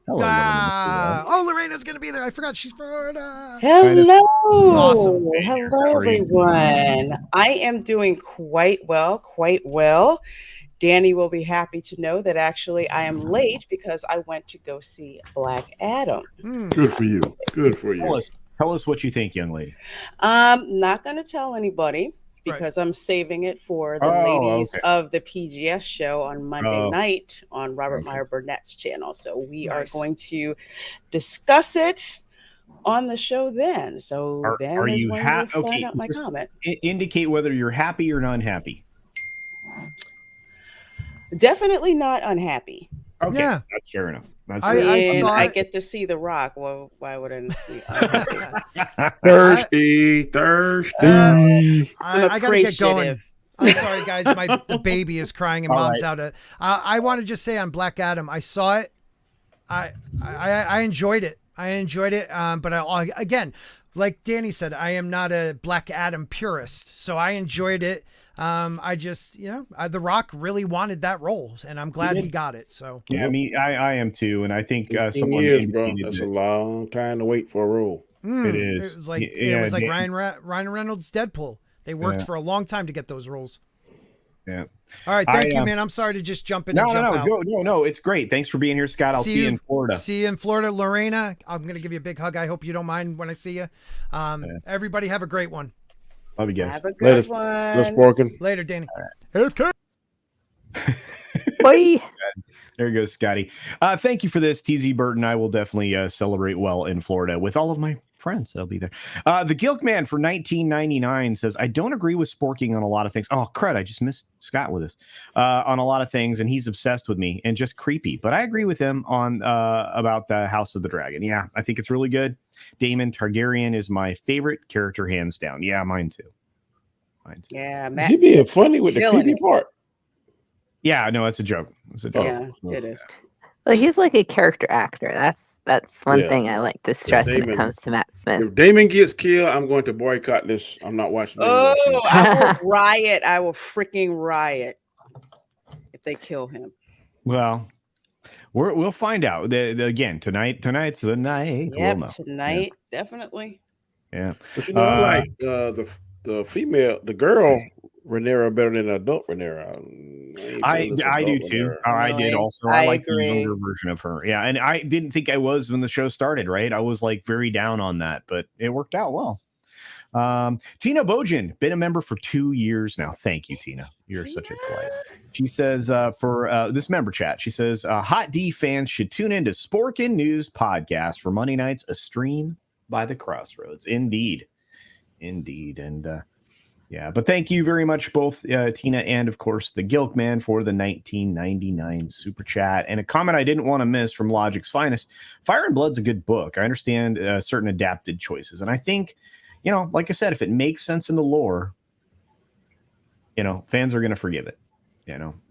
Hello, Lorena's going to be there. I forgot she's Florida. Hello. Awesome. Hello, everyone. I am doing quite well. Danny will be happy to know that actually I am late because I went to go see Black Adam. Good for you. Tell us what you think, young lady. Not going to tell anybody because I'm saving it for the Oh, ladies okay. of the PGS show on Monday Oh. night on Robert Okay. Meyer Burnett's channel. So we are Nice. going to discuss it on the show then. So then Are is you when you'll find okay? out my Just comment. indicate whether you're happy or unhappy. Definitely not unhappy. Okay, Yeah. that's fair enough. That's I And saw I it. get to see The Rock. Well, why wouldn't be unhappy? Thirsty. I gotta get going. appreciative. I'm sorry, guys. The baby is crying and All mom's right. out of. I want to just say on Black Adam, I saw it. I enjoyed it. But again, like Danny said, I am not a Black Adam purist, so I enjoyed it. I just, The Rock really wanted that role, and I'm glad he got it. So Yeah, I mean, I am too, and I think 15 someone years, bro. indicated That's that a long time to wait for a role. it is. It was like Yeah, Dan- Ryan Reynolds' Deadpool. They worked for a long time to get those roles. Yeah. All right, thank you, man. I'm sorry to just jump in and jump out. No, it's great. Thanks for being here, Scott. I'll see you in Florida. See you in Florida, Lorena. I'm gonna give you a big hug. I hope you don't mind when I see you. Everybody have a great one. Love you guys. Have a good one. Let's working. Later, Danny. AFK. Bye. There goes Scotty. Thank you for this. TZ Burton. I will definitely celebrate well in Florida with all of my friends. I'll be there. The Gilk Man for 1999 says, I don't agree with Sporking on a lot of things. Oh, crud. I just missed Scott with us on a lot of things, and he's obsessed with me and just creepy. But I agree with him on about the House of the Dragon. Yeah, I think it's really good. Daemon Targaryen is my favorite character, hands down. Yeah, mine too. Yeah, Matt. You being funny with the killing creepy it. part. Yeah, no, it's a joke. It's a joke. Yeah, it is. Well, he's like a character actor. That's one Yeah. thing I like to stress when it Damon- comes to Matt Smith. If Damon gets killed, I'm going to boycott this. I'm not watching. Oh, Damon. I will riot. I will freaking riot if they kill him. Well, we'll find out. Again, tonight's the night. Yep, We'll know. tonight, definitely. Yeah. But I like the female, the girl Rhaenyra better than adult Rhaenyra. I do too. I did also. I like the agree. younger version of her. Yeah, and I didn't think I was when the show started. Right, I was like very down on that, but it worked out well. Tina Bojan, been a member for 2 years now. Thank you, Tina. You're such a delight. She says for this member chat, she says Hot D fans should tune into Sporkin News podcast for Monday nights, a stream by the Crossroads. Indeed. And yeah, but thank you very much, both Tina and, of course, the Gilk Man for the 1999 super chat. And a comment I didn't want to miss from Logic's Finest. Fire and Blood's a good book. I understand certain adapted choices. And I think, like I said, if it makes sense in the lore, fans are going to forgive it,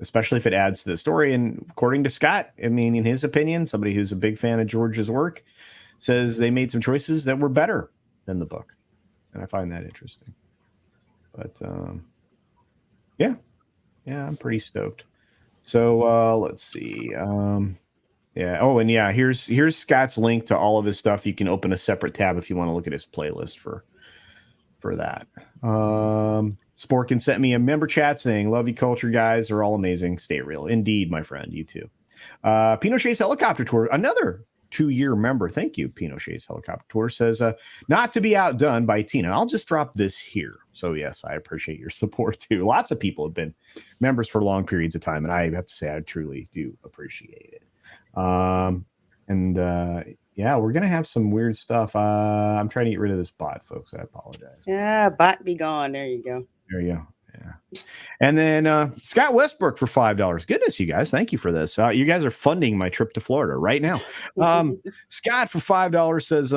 especially if it adds to the story. And according to Scott, I mean, in his opinion, somebody who's a big fan of George's work says they made some choices that were better than the book. And I find that interesting. But yeah, I'm pretty stoked. So let's see. Yeah. Oh, and yeah, here's Scott's link to all of his stuff. You can open a separate tab if you want to look at his playlist for that. Sporkin sent me a member chat saying, "Love you, culture guys. They're all amazing. Stay real." Indeed, my friend. You too. Pinochet's helicopter tour. Another 2-year member. Thank you, Pinochet's helicopter tour says, not to be outdone by Tina. I'll just drop this here. So yes, I appreciate your support too. Lots of people have been members for long periods of time, and I have to say I truly do appreciate it. Yeah, we're gonna have some weird stuff. I'm trying to get rid of this bot, folks. I apologize. Yeah, bot be gone. There you go. There you go. Yeah. And then Scott Westbrook for $5. Goodness, you guys. Thank you for this. You guys are funding my trip to Florida right now. Scott for $5 says,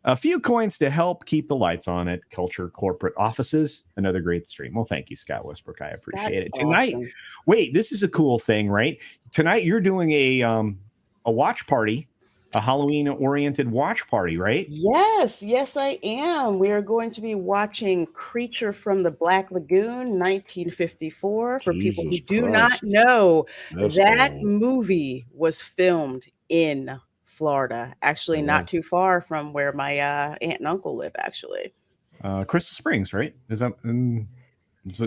a few coins to help keep the lights on at Culture Corporate Offices. Another great stream. Well, thank you, Scott Westbrook. I appreciate it. Tonight, awesome. Wait, this is a cool thing, right? Tonight you're doing a watch party, a Halloween-oriented watch party, right? Yes, I am. We are going to be watching Creature from the Black Lagoon, 1954. For people who Jesus do Christ. not know, That's that cool. movie was filmed in Florida, actually not too far from where my aunt and uncle live, actually. Crystal Springs, right? Is that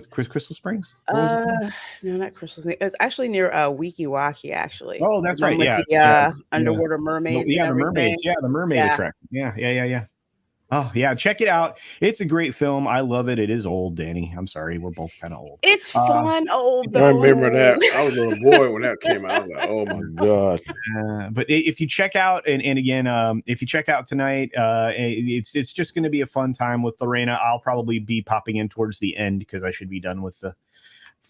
Crystal Springs? No, not Crystal Springs. It's actually near Weeki actually. Oh, that's The one right. with Yeah, the underwater mermaids. Yeah, and the mermaids. everything. Yeah, the mermaid Yeah. attraction. Yeah. Oh yeah, check it out. It's a great film. I love it. It is old, Danny. I'm sorry, we're both kind of old. It's fun, old I though. remember that. I was a little boy when that came out. I was like, oh my god. But if you check out, and again, if you check out tonight, it's just going to be a fun time with Lorena. I'll probably be popping in towards the end because I should be done with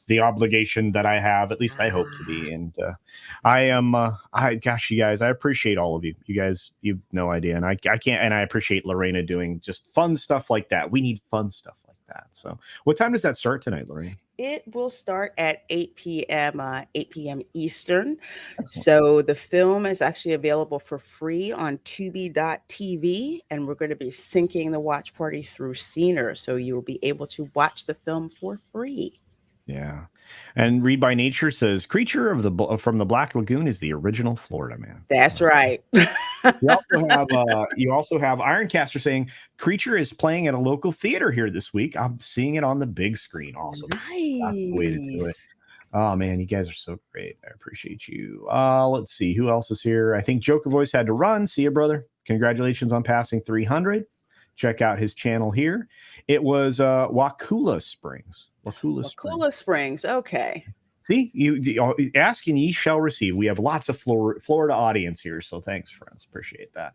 the obligation that I have. At least I hope to be. And I am. Gosh, you guys, I appreciate all of you. You guys, you've no idea, and I can't. And I appreciate Lorena doing just fun stuff like that. We need fun stuff like that. So, what time does that start tonight, Lorena? It will start at 8 p.m. 8 p.m. Eastern. Excellent. So the film is actually available for free on Tubi.tv, and we're going to be syncing the watch party through Scener, so you will be able to watch the film for free. Yeah. And Read by Nature says Creature from the Black Lagoon is the original Florida Man. That's right. You also have Ironcaster saying Creature is playing at a local theater here this week. I'm seeing it on the big screen. Awesome. Nice. That's the way to do it. Oh man, you guys are so great. I appreciate you. Let's see who else is here. I think Joker Voice had to run. See you, brother. Congratulations on passing 300. Check out his channel here. It was Wakula Springs. Wakula Springs. Okay. See, you ask and ye shall receive. We have lots of Florida audience here, so thanks, friends. Appreciate that.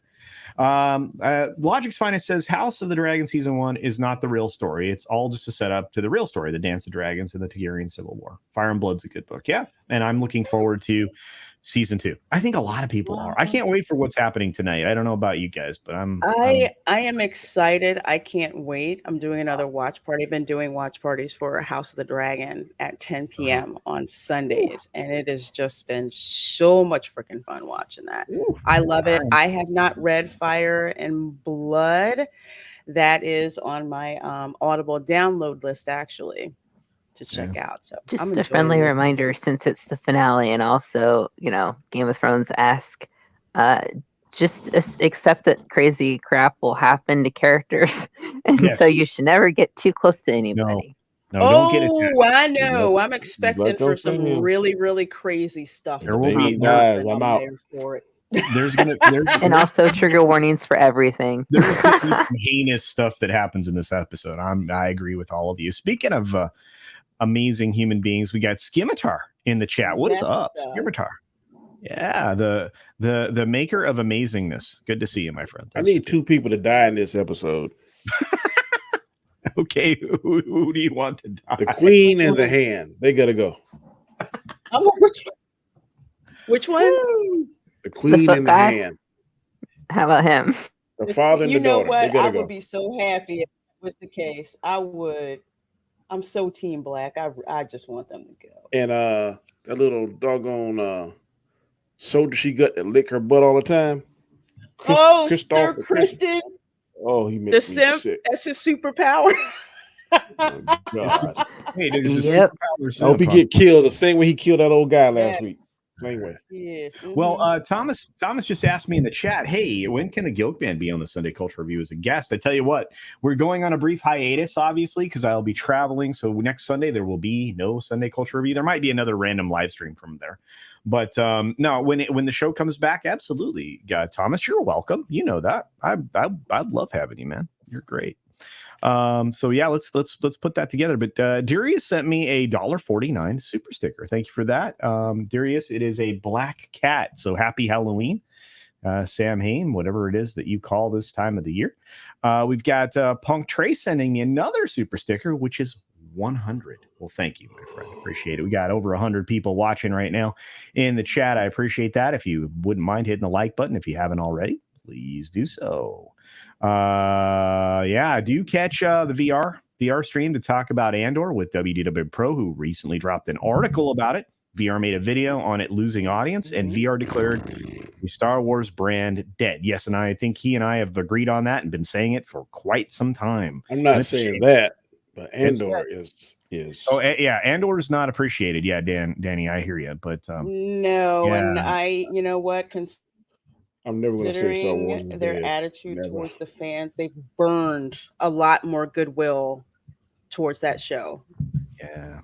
Logic's Finest says House of the Dragon Season 1 is not the real story. It's all just a setup to the real story, the Dance of Dragons and the Targaryen Civil War. Fire and Blood's a good book. Yeah, and I'm looking forward to Season 2. I think a lot of people are. I can't wait for what's happening tonight. I don't know about you guys, but I am excited. I can't wait. I'm doing another watch party. I've been doing watch parties for House of the Dragon at 10 p.m. on Sundays, and it has just been so much freaking fun watching that. I love it. I have not read Fire and Blood. That is on my Audible download list, actually, to check out. So just a friendly reminder, since it's the finale and also, Game of Thrones-esque, just accept that crazy crap will happen to characters. And so you should never get too close to anybody. No, don't get it. I know. I'm expecting for some really, really crazy stuff. There will be guys. I'm out for it. There's and also trigger warnings for everything. There's gonna be some heinous stuff that happens in this episode. I agree with all of you. Speaking of amazing human beings, we got Scimitar in the chat. What is up, Scimitar? Yeah, the maker of amazingness. Good to see you, my friend. I need 2 people to die in this episode. Okay, who do you want to die? The Queen and the Hand. They gotta go. Which one? The Queen and the Hand. How about him? The father and the daughter. You know what? I would be so happy if that was the case. I would. I'm so Team Black. I just want them to go. And that little doggone soldier she got that lick her butt all the time. Sir Kristen. Oh, he makes me sick. That's his superpower. Oh, God. Hey, there's a superpower. I hope he get killed the same way he killed that old guy last week. Same way. Yes. Mm-hmm. Well, Thomas just asked me in the chat, hey, when can the Guild Band be on the Sunday Culture Review as a guest? I tell you what, we're going on a brief hiatus, obviously, because I'll be traveling. So next Sunday, there will be no Sunday Culture Review. There might be another random live stream from there. But no, when the show comes back, absolutely. Thomas, you're welcome. You know that. I'd love having you, man. You're great. So yeah, let's put that together. But Darius sent me a $1.49 super sticker. Thank you for that. Darius, it is a black cat. So happy Halloween. Sam Hain, whatever it is that you call this time of the year. We've got Punk Trey sending me another super sticker, which is 100. Well, thank you, my friend. Appreciate it. We got over 100 people watching right now in the chat. I appreciate that. If you wouldn't mind hitting the like button, if you haven't already, please do so. Do catch the VR stream to talk about Andor with WDW Pro, who recently dropped an article about it. VR made a video on it losing audience, and VR declared the Star Wars brand dead. Yes, and I think he and I have agreed on that and been saying it for quite some time. I'm not saying that, but Andor is. Oh, yeah, Andor is not appreciated. Yeah, Danny, I hear you, but no, and you know what? I'm never going to say Star Wars is their dead. attitude towards the fans, they've burned a lot more goodwill towards that show. Yeah.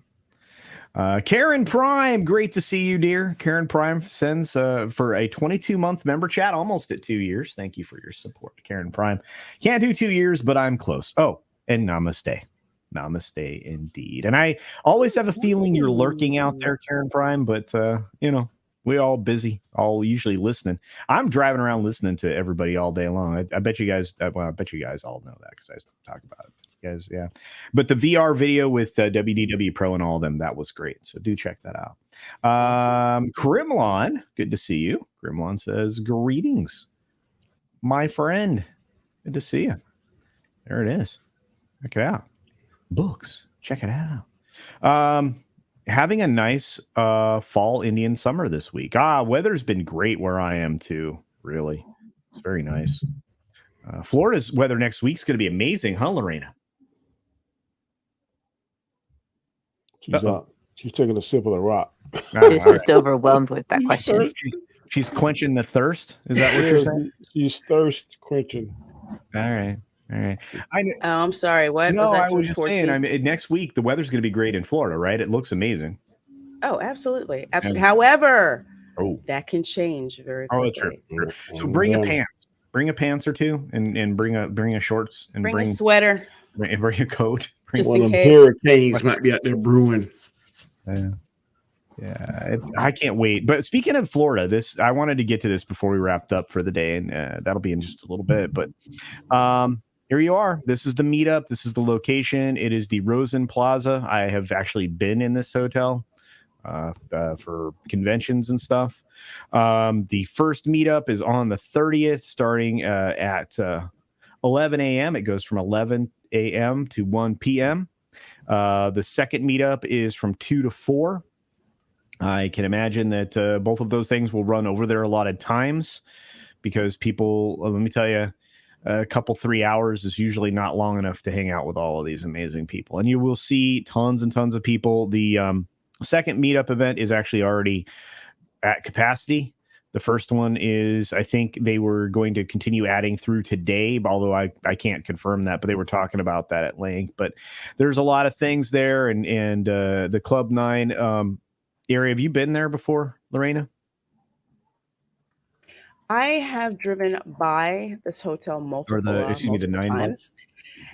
Karen Prime, great to see you, dear. Karen Prime sends for a 22-month member chat, almost at 2 years. Thank you for your support, Karen Prime. Can't do 2 years, but I'm close. Oh, and namaste. Namaste indeed. And I always have a feeling you're lurking out there, Karen Prime, but we all busy, all usually listening. I'm driving around listening to everybody all day long. I bet you guys, I bet you guys all know that because I talk about it. You guys, yeah. But the VR video with WDW Pro and all of them, that was great. So do check that out. Grimlon, good to see you. Grimlon says, greetings, my friend. Good to see you. There it is. Check it out. Books. Check it out. Having a nice fall Indian summer this week. Weather's been great where I am too. Really, it's very nice. Florida's weather next week's going to be amazing, huh, Lorena? She's taking a sip of the rock. She's just overwhelmed with that question. She's quenching the thirst. Is that what you're saying? She's thirst quenching. All right. I'm sorry. What? No, I was just saying. I mean, next week the weather's going to be great in Florida, right? It looks amazing. Oh, absolutely. However, that can change very quickly. Oh, that's true. So bring a pants. Bring a pants or two, and bring a shorts, and bring a sweater, and bring a coat. Just in case hurricanes might be out there brewing. Yeah, I can't wait. But speaking of Florida, I wanted to get to this before we wrapped up for the day, and that'll be in just a little bit. But here you are. This is the meetup. This is the location. It is the Rosen Plaza. I have actually been in this hotel for conventions and stuff. The first meetup is on the 30th, starting at 11 a.m. It goes from 11 a.m. to 1 p.m. The second meetup is from 2 to 4. I can imagine that both of those things will run over their allotted times because people, let me tell you, a couple 3 hours is usually not long enough to hang out with all of these amazing people. And you will see tons and tons of people. The second meetup event is actually already at capacity. The first one is, I think they were going to continue adding through today, although I can't confirm that, but they were talking about that at length. But there's a lot of things there, and the Club 9 area. Have you been there before, Lorena? I have driven by this hotel multiple the 9 times.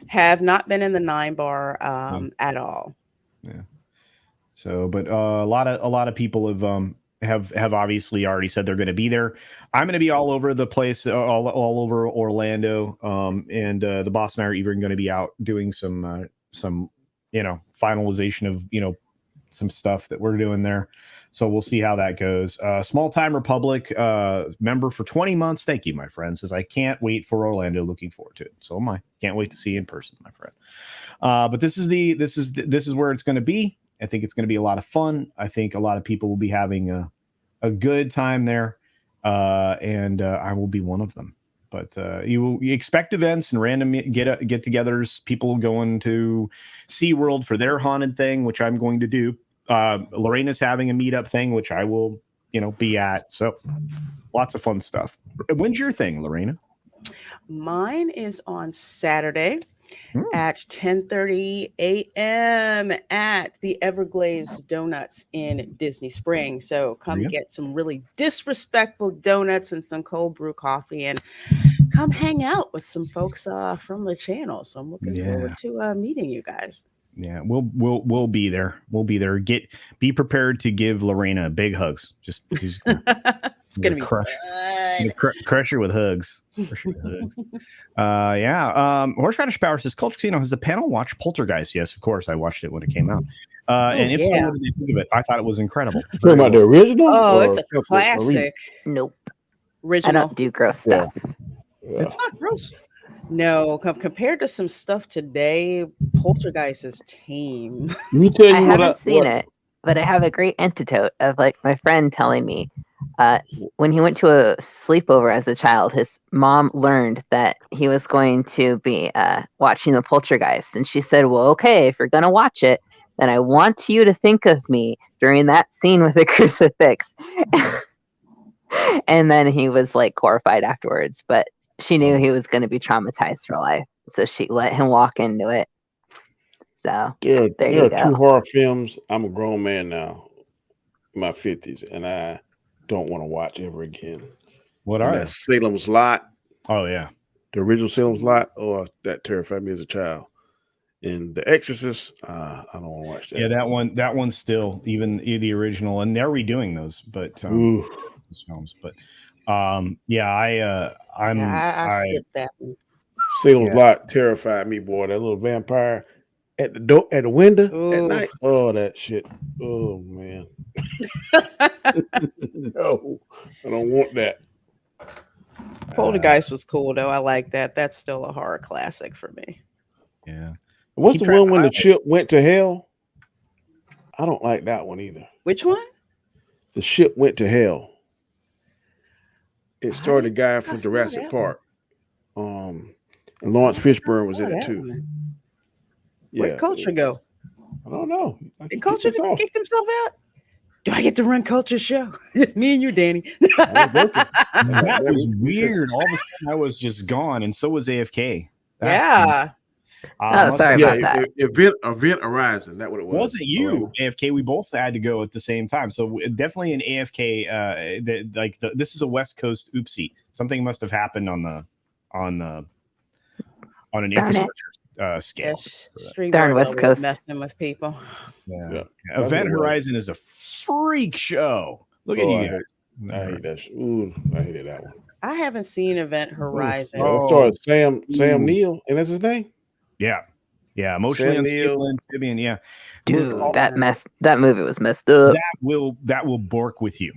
Have not been in the 9 bar at all. Yeah. So, but a lot of people have obviously already said they're going to be there. I'm going to be all over the place, all over Orlando, and the boss and I are even going to be out doing some finalization of some stuff that we're doing there. So we'll see how that goes. Small Time Republic member for 20 months. Thank you, my friend. Says I can't wait for Orlando. Looking forward to it. So am I. Can't wait to see you in person, my friend. But this is where it's going to be. I think it's going to be a lot of fun. I think a lot of people will be having a good time there, and I will be one of them. But you expect events and random get-togethers, people going to SeaWorld for their haunted thing, which I'm going to do. Lorena's having a meetup thing, which I will, be at. So lots of fun stuff. When's your thing, Lorena? Mine is on Saturday at 10:30 a.m. at the Everglades Donuts in Disney Springs. So come get some really disrespectful donuts and some cold brew coffee, and come hang out with some folks from the channel. So I'm looking forward to meeting you guys. Yeah, we'll be there. We'll be there. Be prepared to give Lorena big hugs. Just it's gonna be crush her with hugs. Horseradish Power says CultureCasino has the panel watch Poltergeist. Yes, of course, I watched it when it came out. And if so, what did you think of it? I thought it was incredible. Talking about the original? Oh, it's a classic. Nope. Original. I don't do gross stuff. Yeah. It's not gross. No, compared to some stuff today, Poltergeist is tame. I haven't seen it, but I have a great antidote of my friend telling me when he went to a sleepover as a child, his mom learned that he was going to be watching the Poltergeist. And she said, well, okay, if you're going to watch it, then I want you to think of me during that scene with a crucifix. And then he was horrified afterwards, but she knew he was going to be traumatized for life. So she let him walk into it. So There there you are go. 2 horror films. I'm a grown man now, in my 50s, and I don't want to watch ever again. What And are they? that's Salem's Lot, Oh yeah. the original Salem's Lot. Oh, that terrified me as a child. And The Exorcist, I don't want to watch that. Yeah, that one's still even the original, and they're redoing those, but Ooh. those films. But yeah, I skipped that one. Salem's Lot terrified me, boy. That little vampire at the door, at the window at night. Oh, that shit. Oh man. No, I don't want that. Poltergeist was cool though. I like that. That's still a horror classic for me. Yeah. What's the one when the ship went to hell? I don't like that one either. Which one? The ship went to hell. It starred a guy from Jurassic Park. And Lawrence Fishburne was in it too. Where'd Culture go? I don't know. Did Culture kick himself out? Do I get to run Culture show? It's me and you, Danny. That was weird. All of a sudden, I was just gone, and so was AFK. Yeah. Sorry about that. Event Horizon. That what it was. Wasn't you, AFK? We both had to go at the same time. So definitely an AFK. This is a West Coast oopsie. Something must have happened on an infrastructure scale. Yes, Darn West Coast messing with people. Yeah. Event Horizon is a freak show. Look at you guys. I hate that. Ooh, I hated that one. I haven't seen Event Horizon. Sam Neill, and that's his name. Yeah. Emotionally unstable amphibian. Yeah, dude, that movie was messed up. That will bork with you.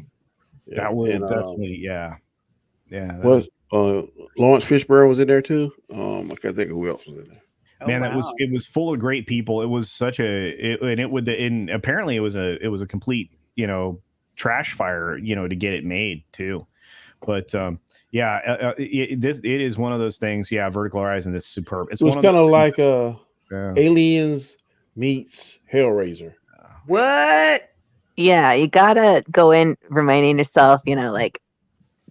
Yeah. That will definitely. Yeah. Was Lawrence Fishburne was in there too? I can't think of who else was in there. Man, it was full of great people. It was such apparently it was a complete trash fire to get it made too. But it is one of those things. Yeah, Vertical Horizon is superb. It's kind of like Aliens meets Hellraiser. What? Yeah, you gotta go in reminding yourself,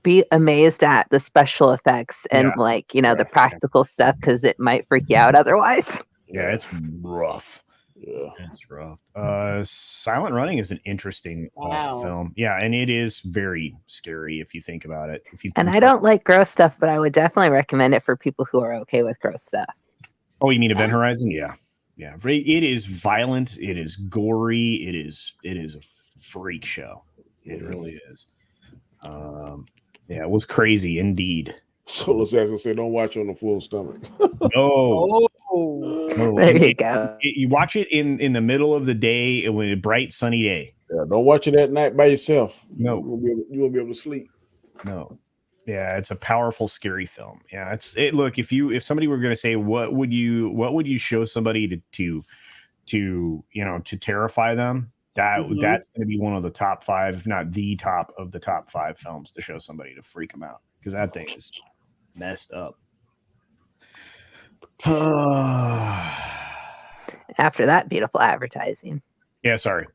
be amazed at the special effects and the practical stuff, because it might freak you out otherwise. Yeah, it's rough. Yeah, it's rough. Silent Running is an interesting film. Yeah, and it is very scary if you think about it. And I don't like gross stuff, but I would definitely recommend it for people who are okay with gross stuff. Oh, you mean Event Horizon? Yeah. It is violent. It is gory. It is a freak show. It really is. It was crazy indeed. So let's actually say, don't watch on a full stomach. No. There you go. You watch it in the middle of the day, when a bright sunny day. Yeah, don't watch it at night by yourself. No, you won't be able to sleep. No. Yeah, it's a powerful, scary film. Yeah, look, if somebody were going to say what would you show somebody to terrify them, that's going to be one of the top 5, if not the top of the top 5 films to show somebody to freak them out, because that thing is messed up. After that beautiful advertising. Yeah, sorry.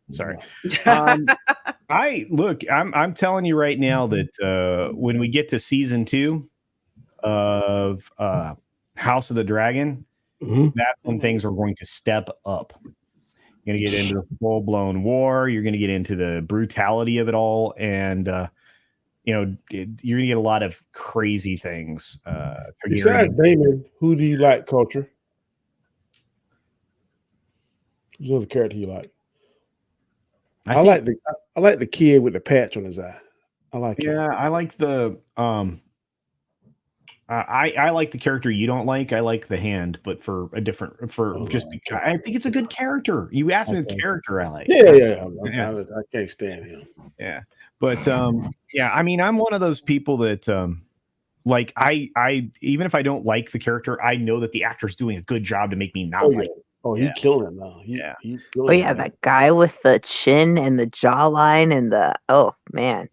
I'm telling you right now that when we get to season 2 of House of the Dragon, that's when things are going to step up. You're going to get into the full-blown war. You're going to get into the brutality of it all, and you're going to get a lot of crazy things. Besides Damon, who do you like, Culture? Who's another character you like? I like the kid with the patch on his eye. I like him. Yeah, I like the I like the character you don't like. I like the Hand, but because I think it's a good character. You asked me the character I like. Yeah. I can't stand him. Yeah, but I mean, I'm one of those people that I even if I don't like the character, I know that the actor's doing a good job to make me not like him. Oh, he's killing it now. That guy with the chin and the jawline and man,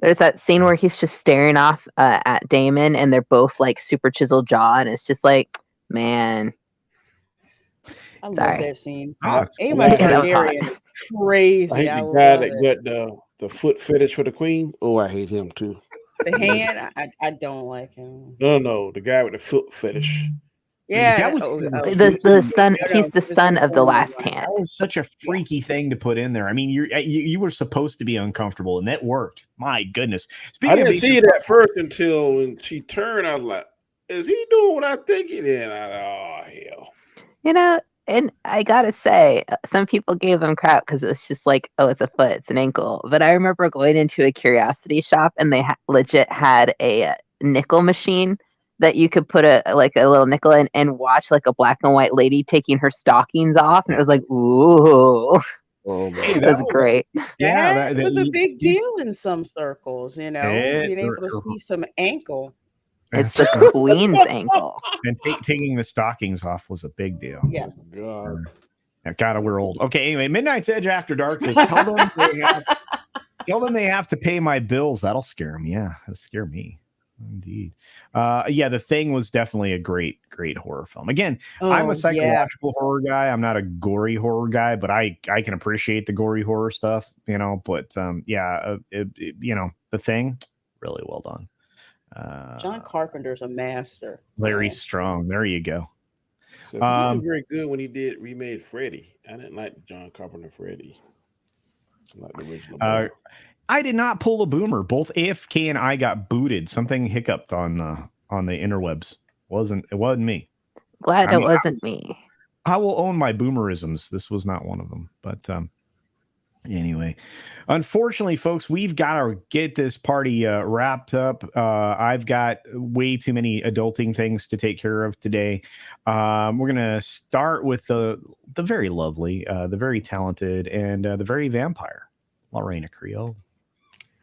there's that scene where he's just staring off at Damon, and they're both like super chiseled jaw, and it's just like, man. I love that scene. Crazy. I hate the guy that got the foot fetish for the queen. Oh, I hate him too. The Hand, I don't like him. No, the guy with the foot fetish. Yeah, that was The son. He's the son of the last hand. That was such a freaky thing to put in there. I mean, you were supposed to be uncomfortable, and that worked. My goodness. I didn't see it at first until when she turned. I was like, "Is he doing what I think he did?" Oh hell! You know, and I gotta say, some people gave them crap because it's just like, oh, it's a foot, it's an ankle. But I remember going into a curiosity shop, and they legit had a nickel machine that you could put a little nickel in and watch like a black and white lady taking her stockings off, and it was like, ooh, Hey, it was great. Yeah, that was a big deal in some circles. You know, being able to see some ankle. It's the queen's ankle. And taking the stockings off was a big deal. Yeah. God. God, we're old. Okay, anyway, Midnight's Edge After Dark says, tell them they have to pay my bills. That'll scare them. Yeah, that'll scare me. Indeed. Yeah, The Thing was definitely a great horror film. Again, I'm a psychological horror guy. I'm not a gory horror guy, but I can appreciate the gory horror stuff, you know. But The Thing, really well done. John Carpenter's a master. Larry Strong. There you go. So he was very good when he remade Freddy. I didn't like John Carpenter Freddy. I like the original. I did not pull a boomer. Both AFK and I got booted. Something hiccuped on the interwebs. It wasn't me. Glad it wasn't me. I will own my boomerisms. This was not one of them. But anyway, unfortunately, folks, we've got to get this party wrapped up. I've got way too many adulting things to take care of today. We're going to start with the very lovely, the very talented, and the very vampire, Lorena Creole.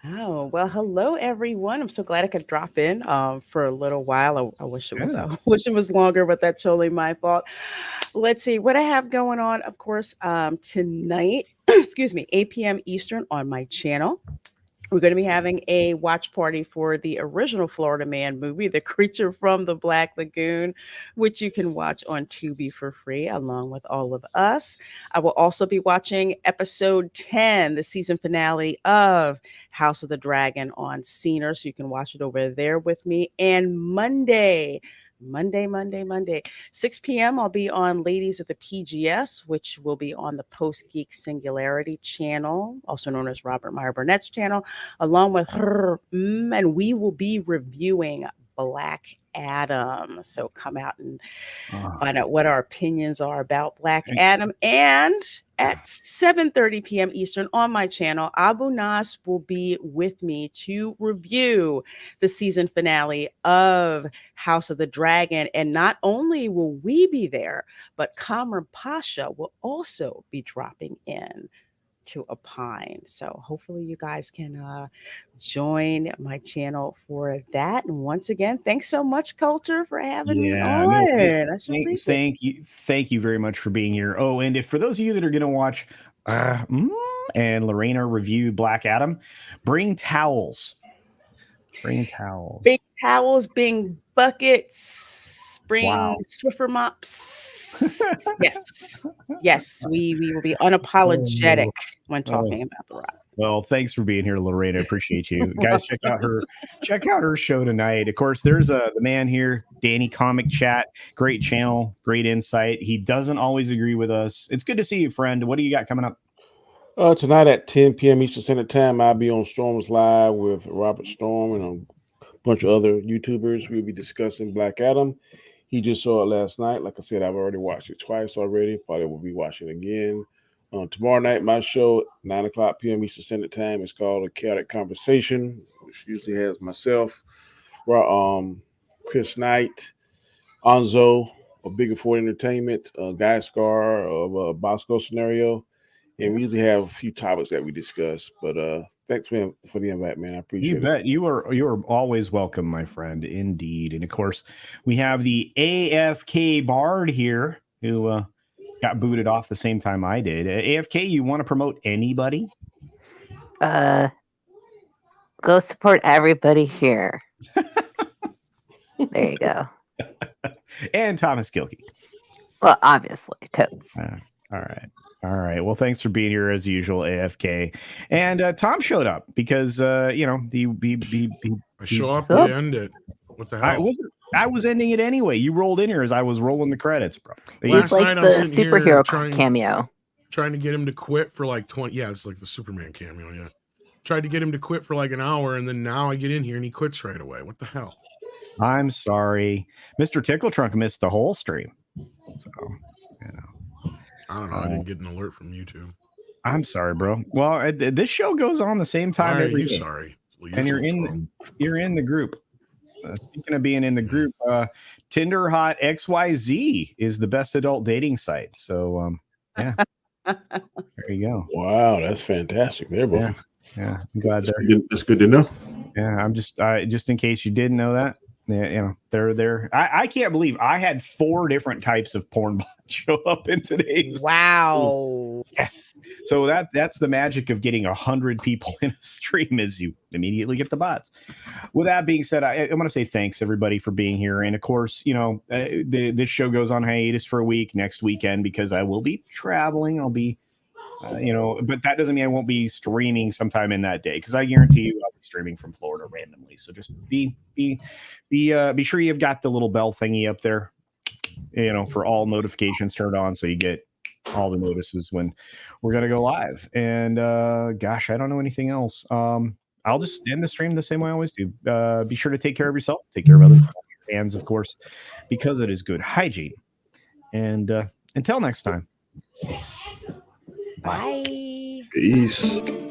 Oh, well, hello, everyone. I'm so glad I could drop in for a little while. I wish it was longer, but that's totally my fault. Let's see what I have going on. Of course, tonight, 8 p.m. Eastern on my channel. We're going to be having a watch party for the original Florida Man movie, The Creature from the Black Lagoon, which you can watch on Tubi for free, along with all of us. I will also be watching episode 10, the season finale of House of the Dragon on Scener, so you can watch it over there with me. And Monday, 6 p.m. I'll be on Ladies at the PGS, which will be on the Post Geek Singularity channel, also known as Robert Meyer Burnett's channel, along with her, and we will be reviewing Black Adam. So come out and find out what our opinions are about Black Adam. And at 7:30 p.m. Eastern on my channel, Abu Nas will be with me to review the season finale of House of the Dragon. And not only will we be there, but Kamran Pasha will also be dropping in to opine. So hopefully you guys can join my channel for that. And once again, thanks so much, Culture, for having me on. Thank you very much for being here. Oh, and for those of you that are going to watch and Lorena review Black Adam, bring towels. Big towels, bring buckets, bring Swiffer mops. Yes, we will be unapologetic when talking about The Rock. Well, thanks for being here, Lorena. Appreciate you guys. Check out her show tonight. Of course, there's the man here, Danny Comic Chat. Great channel, great insight. He doesn't always agree with us. It's good to see you, friend. What do you got coming up? Tonight at 10 p.m. Eastern Standard Time, I'll be on Storm's Live with Robert Storm and a bunch of other YouTubers. We'll be discussing Black Adam. He just saw it last night. Like I said, I've already watched it twice already. Probably will be watching it again. Tomorrow night, my show, 9 o'clock p.m. Eastern Standard Time, is called A Chaotic Conversation, which usually has myself, Chris Knight, Anzo of Bigger Ford Entertainment, Guy Scar of Bosco Scenario. And we usually have a few topics that we discuss. But thanks for the invite, man. I appreciate it. You bet. You are always welcome, my friend. Indeed. And of course, we have the AFK Bard here who got booted off the same time I did. AFK, you want to promote anybody? Go support everybody here. There you go. And Thomas Gilkey. Well, obviously, totes. All right. Well, thanks for being here as usual, AFK. And Tom showed up because I show up, we end it. What the hell? I was ending it anyway. You rolled in here as I was rolling the credits, bro. It's like the superhero cameo. Trying to get him to quit for like 20. Yeah, it's like the Superman cameo. Yeah. Tried to get him to quit for like an hour, and then now I get in here and he quits right away. What the hell? I'm sorry. Mr. Tickle Trunk missed the whole stream. So, you know. I don't know. I didn't get an alert from YouTube. I'm sorry, bro. Well, this show goes on the same time Why are every you day. sorry? Well, And you're in the group. Speaking of being in the group, Tinder Hot XYZ is the best adult dating site. So, yeah. There you go. Wow, that's fantastic. There, bro. Yeah. I'm glad that's good to know. Yeah, I'm just in case you didn't know that. Yeah, you know, they're there. I can't believe I had 4 different types of porn bots show up in today's. Wow. Yes. So that's the magic of getting 100 people in a stream, is you immediately get the bots. With that being said, I want to say thanks everybody for being here, and of course, you know, this show goes on hiatus for a week next weekend because I will be traveling. I'll be. You know, but that doesn't mean I won't be streaming sometime in that day, because I guarantee you I'll be streaming from Florida randomly. So just be sure you've got the little bell thingy up there, you know, for all notifications turned on, so you get all the notices when we're gonna go live. And gosh, I don't know anything else. I'll just end the stream the same way I always do. Be sure to take care of yourself, take care of others, your hands, of course, because it is good hygiene. And until next time. Bye. Peace.